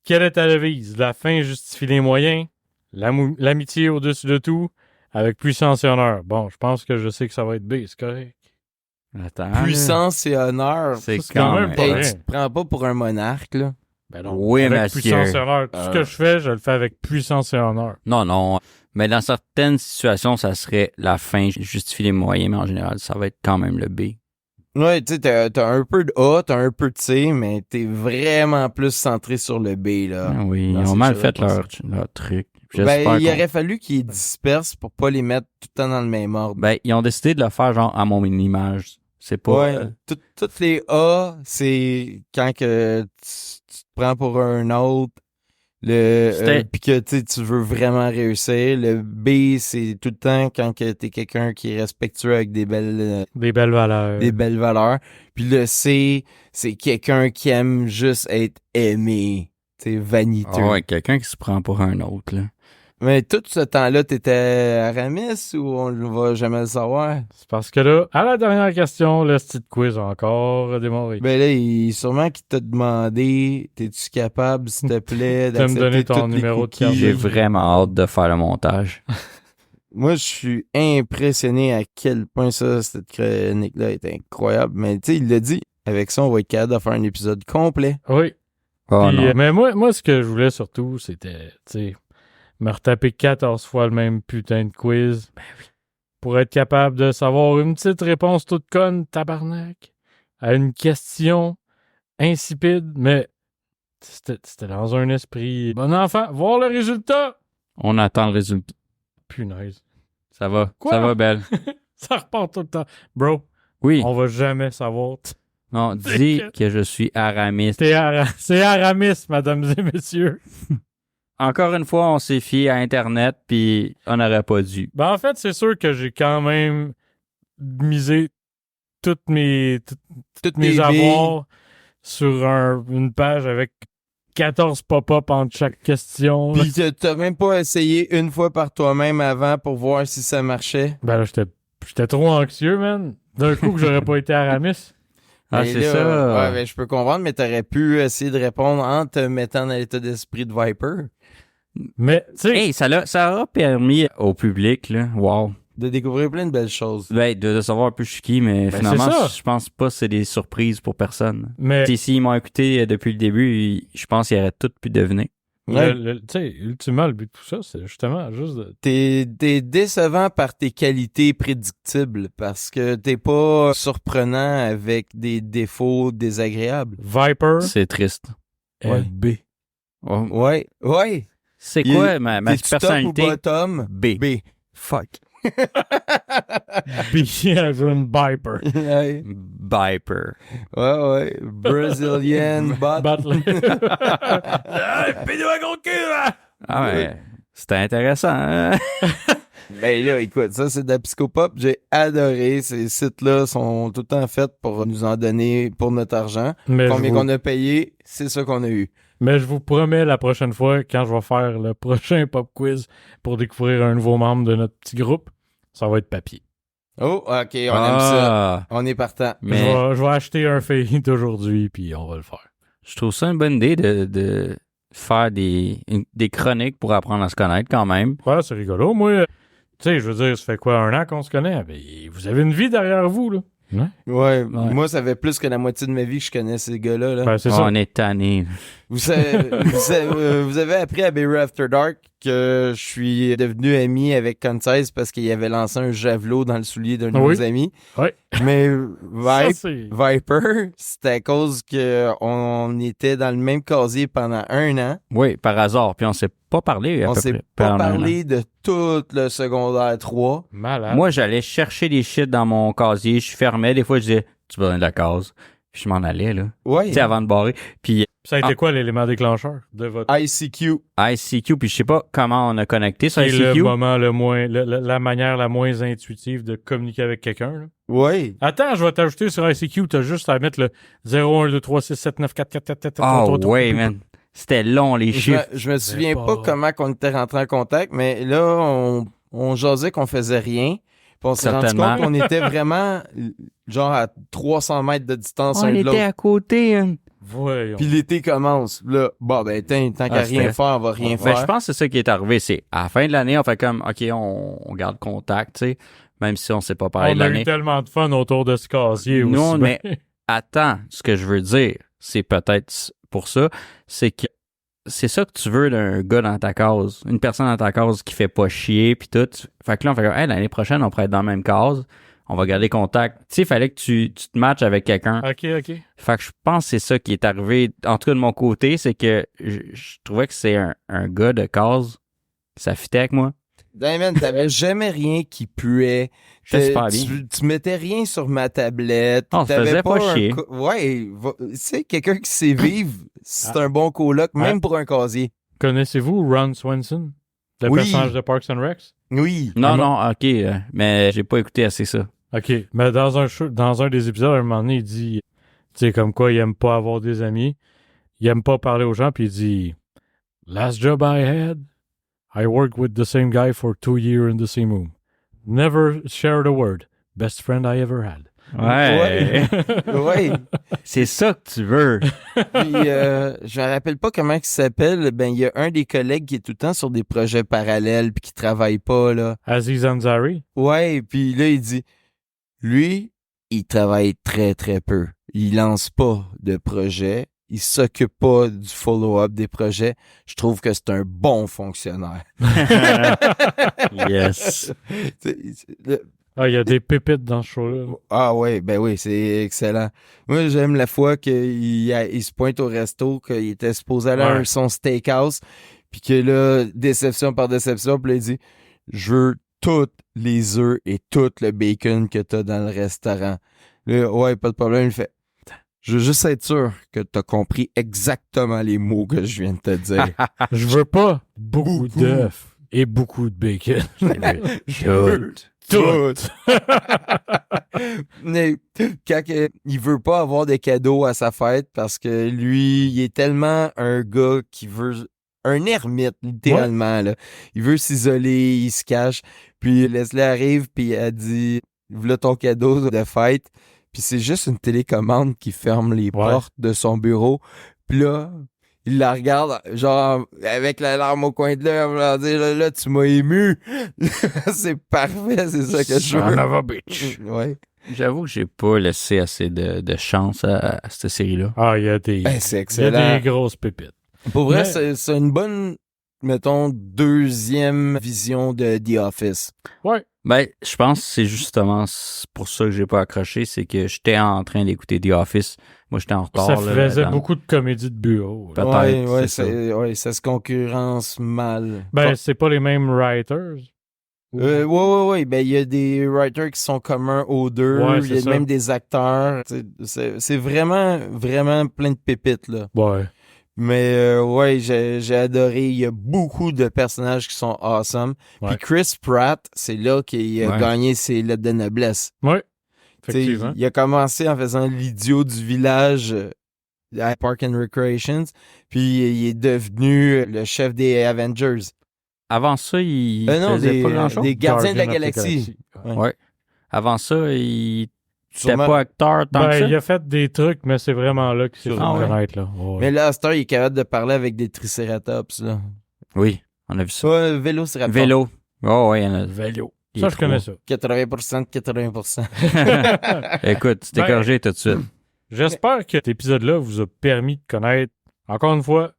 Quelle est ta devise? La fin justifie les moyens? L'amitié au-dessus de tout? Avec puissance et honneur. Bon, je pense que je sais que ça va être B, c'est correct. Attends, là. Puissance et honneur. C'est c'est quand quand même même... pas Hey, vrai. tu te prends pas pour un monarque, là. Ben non. Oui, avec monsieur. puissance et honneur. Tout ce que je fais, je le fais avec puissance et honneur. Non. Mais dans certaines situations, ça serait la fin justifie les moyens, mais en général, ça va être quand même le B. Ouais, tu sais, t'as un peu de A, t'as un peu de C, mais t'es vraiment plus centré sur le B, là. Ah oui, dans ils ont ces mal choses-là, fait leur truc. Ben, J'espère il qu'on- aurait fallu qu'ils dispersent pour pas les mettre tout le temps dans le même ordre. Ben, ils ont décidé de le faire genre à mon image. C'est pas... Ouais, toutes les A, c'est quand que tu te prends pour un autre, puis que tu veux vraiment réussir. Le B, c'est tout le temps quand que t'es quelqu'un qui est respectueux avec des belles valeurs. Puis le C, c'est quelqu'un qui aime juste être aimé, tu sais, vaniteux. Ah ouais, quelqu'un qui se prend pour un autre, là. Mais tout ce temps-là, t'étais Aramis ou on ne va jamais le savoir? C'est parce que là, à la dernière question, le petit quiz a encore démarré. Ben là, sûrement qu'il t'a demandé, t'es-tu capable, s'il te plaît, De me d'accepter donner ton toutes les numéro de cookies? carte. J'ai vraiment hâte de faire le montage. Moi, je suis impressionné à quel point cette chronique-là est incroyable. Mais tu sais, il l'a dit, avec ça, on va être capable de faire un épisode complet. Oui. Oh Puis, non. mais moi, ce que je voulais surtout, c'était, tu sais, me retaper 14 fois le même putain de quiz. Ben oui. Pour être capable de savoir une petite réponse toute conne, tabarnak, à une question insipide, mais c'était dans un esprit bon enfant. Voir le résultat! On attend le résultat. Punaise. Ça va. Quoi? Ça va, Belle. Ça repart tout le temps. Bro, Oui. on va jamais savoir. Non, dis que je suis aramiste. C'est Aramis, mesdames et messieurs. Encore une fois, on s'est fié à Internet, puis on n'aurait pas dû. Ben, en fait, c'est sûr que j'ai quand même misé toutes mes tes avoirs sur une page avec 14 pop-up entre chaque question. Puis t'as même pas essayé une fois par toi-même avant pour voir si ça marchait. Ben là, j'étais trop anxieux, man. D'un coup que j'aurais pas été Aramis. Ah, Mais c'est là, ça. Ouais, ben, je peux comprendre, mais t'aurais pu essayer de répondre en te mettant dans l'état d'esprit de Viper. Mais, tu sais, Hey, ça aura permis au public, là, wow, De découvrir plein de belles choses. ben, de savoir un peu je suis qui, mais Ben, finalement, c'est ça. je pense pas que c'est des surprises pour personne. mais S'ils m'ont écouté depuis le début, je pense qu'ils auraient tout pu deviner. Ouais. tu sais, ultimement, le but de tout ça, c'est justement juste de... T'es décevant par tes qualités prédictibles parce que t'es pas surprenant avec des défauts désagréables. Viper, C'est triste. Ouais. LB. Oh, Ouais. c'est Il- quoi ma T'es-tu top ou personnalité? bottom? B. B. Fuck. Puis as une Viper. Ouais. Viper. Ouais. Brazilian Butler. Ah ouais. C'était intéressant, hein? Ben là, écoute, ça, c'est de la psychopop. J'ai adoré. Ces sites-là sont tout le temps faits pour nous en donner pour notre argent. Mais Combien qu'on a payé, c'est ça qu'on a eu. Mais je vous promets, la prochaine fois, quand je vais faire le prochain pop quiz pour découvrir un nouveau membre de notre petit groupe, ça va être papier. Oh, OK, on aime ça. On est partant. Mais Je vais acheter un fade aujourd'hui, puis on va le faire. je trouve ça une bonne idée de faire des chroniques pour apprendre à se connaître quand même. Ouais, c'est rigolo. Moi, tu sais, je veux dire, ça fait quoi, 1 an qu'on se connaît? Ben, vous avez une vie derrière vous, là. Ouais, moi, ça fait plus que la moitié de ma vie que je connais ces gars-là. Là. Ben, c'est ça. On est tanné. Vous avez appris à Beer After Dark que je suis devenu ami avec Concise parce qu'il avait lancé un javelot dans le soulier d'un de nos amis. Oui. Mais Ça, Viper, c'était à cause qu'on était dans le même casier pendant 1 an. Oui, par hasard. Puis on s'est pas parlé. On s'est pas parlé de tout le secondaire 3. Malade. Moi, j'allais chercher des shit dans mon casier. Je fermais. Des fois, je disais, tu vas dans la case. Puis je m'en allais, là. Ouais. Tu sais, avant de barrer. Puis ça a été quoi l'élément déclencheur de votre... ICQ. ICQ. Puis je sais pas comment on a connecté sur C'est ICQ. le moment le moins... la manière la moins intuitive de communiquer avec quelqu'un, là. Ouais. Attends, je vais t'ajouter sur ICQ. T'as juste à mettre le 0, 1, 2, 3, 6, 7, 9, 4, 4, 4, 4, 4, Ah 3, 3, ouais, 3, man. C'était long, les chiffres. Je me souviens pas. pas comment qu'on était rentré en contact, mais là, on jasait qu'on faisait rien. Puis on s'est rendu Certainement. compte qu'on était vraiment genre à 300 mètres de distance On un de était l'autre. à côté. Hein. Voyons. Puis l'été commence. Là, bon, ben, tant qu'à rien c'était- faire, on va rien Ben, faire. je pense que c'est ça qui est arrivé. C'est à la fin de l'année, on fait comme, OK, on garde contact, tu sais, même si on s'est pas parlé On de a eu l'année. tellement de fun autour de ce casier aussi. Non, ben. mais attends, ce que je veux dire, c'est peut-être pour ça, c'est que c'est ça que tu veux d'un gars dans ta case. Une personne dans ta case qui fait pas chier, puis tout. Fait que là, on fait comme, hey, l'année prochaine, on pourrait être dans la même case. On va garder contact. Tu sais, il fallait que tu te matches avec quelqu'un. OK. Fait que je pense que c'est ça qui est arrivé. En tout cas, de mon côté, c'est que je trouvais que c'est un gars de case. Ça fitait avec moi. Damon, t'avais jamais rien qui puait. J'étais super bien. Tu mettais rien sur ma tablette. On se T'avais faisait pas un chier. Ouais, tu sais, quelqu'un qui sait vivre, c'est un bon coloc, même pour un casier. Connaissez-vous Ron Swanson? Le Oui. personnage de Parks and Rec? Oui. Non, OK, mais j'ai pas écouté assez ça. OK. Mais dans un des épisodes, à un moment donné, il dit, tu sais, comme quoi il aime pas avoir des amis. Il aime pas parler aux gens, puis il dit, Last job I had, I worked with the same guy for 2 years in the same room. Never shared a word. Best friend I ever had. Ouais. Ouais. C'est ça que tu veux. Puis, je me rappelle pas comment il s'appelle. Ben, il y a un des collègues qui est tout le temps sur des projets parallèles puis qui travaille pas, là. Aziz Ansari. Ouais, puis là, il dit, lui, il travaille très, très peu. Il lance pas de projet. Il s'occupe pas du follow-up des projets. Je trouve que c'est un bon fonctionnaire. Yes. Ah, il y a des pépites dans ce show-là. Ah ouais, ben oui, c'est excellent. Moi, j'aime la fois qu'il se pointe au resto, qu'il était supposé aller à son steakhouse, puis que là, déception par déception, puis là, il dit « Je veux tous les œufs et tout le bacon que t'as dans le restaurant. » Là, ouais, pas de problème, il fait « Je veux juste être sûr que t'as compris exactement les mots que je viens de te dire. Je veux pas beaucoup d'œufs et beaucoup de bacon. Je veux tout. » Mais quand il veut pas avoir de cadeaux à sa fête parce que lui, il est tellement un gars qui veut un ermite littéralement là. Il veut s'isoler, il se cache. Puis Leslie arrive puis elle dit voilà ton cadeau de fête. Puis c'est juste une télécommande qui ferme les portes de son bureau. Puis là, il la regarde, genre, avec la larme au coin de l'œil, en dire, là, tu m'as ému. C'est parfait, c'est ça que je veux. Son of a bitch. Ouais. J'avoue que j'ai pas laissé assez de chance à cette série-là. Ah, il y a des, Ben, c'est il y a excellent. des grosses pépites. Pour vrai, Mais- c'est une bonne, mettons, deuxième vision de The Office. Ouais. Ben, je pense que c'est justement pour ça que j'ai pas accroché, c'est que j'étais en train d'écouter The Office. Moi, j'étais en retard. Ça là, faisait là-dedans. beaucoup de comédies de bureau. là. Peut-être, Ouais, c'est ça. ça se concurrence mal. Ben, c'est pas les mêmes writers. Oui. Ben, il y a des writers qui sont communs aux deux. Ouais, Il y a c'est même des acteurs. C'est vraiment, vraiment plein de pépites, là. Ouais. Mais ouais, j'ai adoré. Il y a beaucoup de personnages qui sont awesome. Ouais. Puis Chris Pratt, c'est là qu'il a gagné ses lettres de noblesse. Ouais. Effectivement. Il a commencé en faisant l'idiot du village à Park and Recreations, puis il est devenu le chef des Avengers. Avant ça, il faisait pas grand-chose. Des Gardiens de la Guardian of the Galaxie. Ouais. Avant ça, il c'était Sûrement. pas acteur tant que ça. Il a fait des trucs, mais c'est vraiment là qu'il s'est fait Ah ouais. connaître, là. Ouais. Mais là, à cette heure, il est capable de parler avec des Triceratops. Là. Oui, on a vu ça. Ouais, Vélociraptor. Vélo. Oh, ouais, il y en a. Vélo. Il Ça, est je connais ça. 80% de 80%. Écoute, tu t'es Ben, corrigé tout de suite. J'espère que cet épisode-là vous a permis de connaître, encore une fois,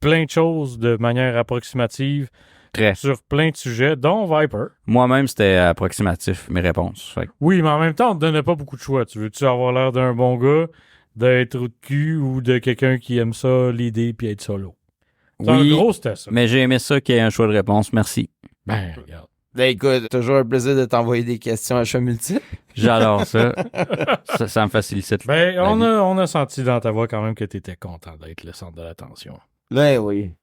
plein de choses de manière approximative Très. sur plein de sujets, dont Viper. Moi-même, c'était approximatif, mes réponses. Fait que- Oui, mais en même temps, on te donnait pas beaucoup de choix. Tu veux-tu avoir l'air d'un bon gars, d'être trou de cul ou de quelqu'un qui aime ça, l'idée, puis être solo? En Oui, gros, c'était ça. mais j'ai aimé ça qu'il y ait un choix de réponse. Merci. Ben, regarde. Ben écoute, toujours un plaisir de t'envoyer des questions à choix multiples. J'adore ça. ça me facilite. Ben, La vie. on a senti dans ta voix quand même que tu étais content d'être le centre de l'attention. Ben oui.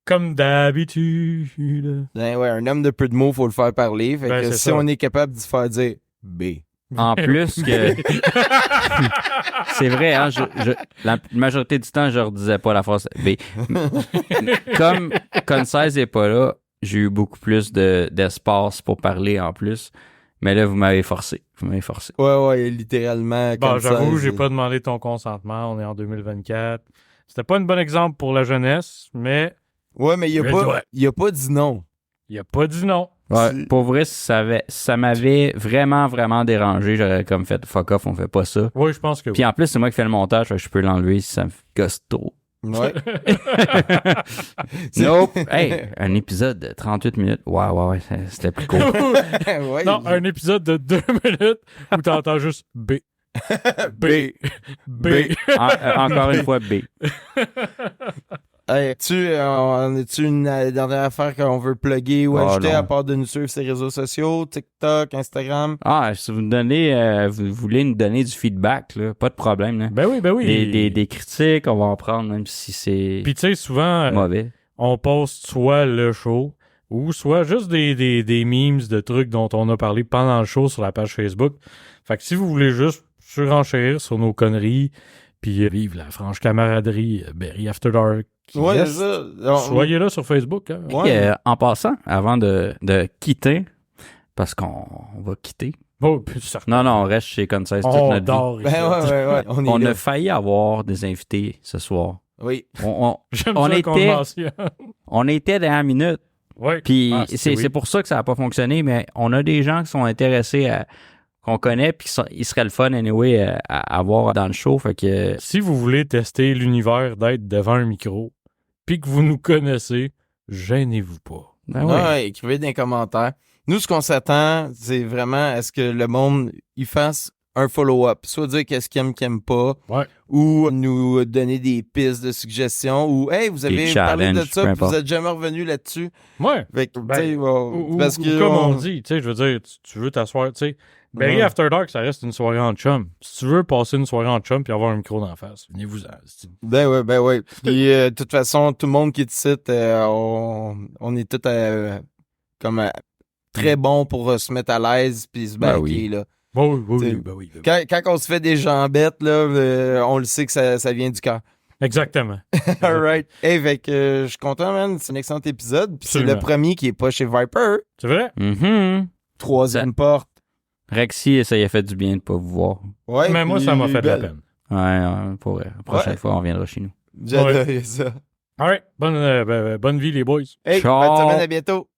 Comme d'habitude. Ben ouais, un homme de peu de mots, faut le faire parler. Fait Ben, que c'est si ça. on est capable de se faire dire B. En plus que... C'est vrai, hein, la majorité du temps, je redisais pas la phrase B. Comme Concise n'est pas là, j'ai eu beaucoup plus d'espace pour parler en plus. Mais là, vous m'avez forcé. Ouais, littéralement. Bon, comme j'avoue, ça, j'ai pas demandé ton consentement. On est en 2024. C'était pas un bon exemple pour la jeunesse, mais Ouais, mais il a pas dit non. il a pas dit non. Ouais, pour vrai, ça m'avait vraiment, vraiment dérangé. J'aurais comme fait fuck off, on fait pas ça. Oui, je pense que oui. Puis en plus, c'est moi qui fais le montage, fait que je peux l'enlever si ça me gosse trop. Ouais. Nope. Hey, un épisode de 38 minutes. Ouais, c'était plus cool. Ouais, Non, un épisode de 2 minutes où t'entends juste B. B. B. Encore une fois, B. Hey, on a-tu une dernière affaire qu'on veut plugger ou ajouter non. à part de nous suivre sur les réseaux sociaux, TikTok, Instagram? Ah, si vous voulez nous donner du feedback, là, pas de problème. Là. Ben oui. Des critiques, on va en prendre, même si c'est Puis tu sais, souvent, mauvais. on poste soit le show ou soit juste des memes de trucs dont on a parlé pendant le show sur la page Facebook. Fait que si vous voulez juste surenchérir sur nos conneries puis vivre la franche camaraderie Berry After Dark, Ouais, yes, c'est ça. soyez là sur Facebook. Hein. Puis, en passant, avant de quitter, parce qu'on va quitter. Oh, puis certain. Non, on reste chez Concise toute On notre vie. dort ici. Ben ouais. On est On là. a failli avoir des invités ce soir. Oui. J'aime on ça qu'on le était- mentionne. On était dans la minute. Ouais. Puis Ah, c'est pour ça que ça n'a pas fonctionné, mais on a des gens qui sont intéressés qu'on connaît, puis ils seraient le fun anyway à avoir dans le show. Fait que Si vous voulez tester l'univers d'être devant un micro, puis que vous nous connaissez, gênez-vous pas. ben ouais. Ouais, écrivez dans les commentaires. Nous, ce qu'on s'attend, c'est vraiment à ce que le monde il fasse un follow-up. Soit dire qu'est-ce qu'il aime pas, Ouais. ou nous donner des pistes de suggestions, ou hey, vous avez Des parlé de challenges, ça, peu puis vous importe. êtes jamais revenu là-dessus. Ouais. Fait que, Ben, tu sais, Ou, parce ou que comme on dit, tu sais, je veux dire, tu veux t'asseoir, tu sais, Berry Ouais. After Dark, ça reste une soirée en chum. Si tu veux passer une soirée en chum puis avoir un micro d'en face, venez-vous-en. Ben ouais. Puis de toute façon, tout le monde qui te cite, on est tous très bons pour se mettre à l'aise puis se Ben baquer, oui. là. Oui. Quand on se fait des jambettes, là, on le sait que ça vient du cœur. Exactement. All right. Hey, fait que je suis content, man. C'est un excellent épisode. Puis c'est le Absolument. premier qui est pas chez Viper. C'est vrai? Mhm. Troisième porte. Rexy, ça y a fait du bien de pas vous voir. Ouais. Mais moi, ça m'a fait de la ben, peine. Ouais, pour vrai. La prochaine Ouais. fois, on viendra chez nous. J'ai adoré ça. All right. Bonne vie, les boys. Hey, Ciao. bonne semaine, à bientôt.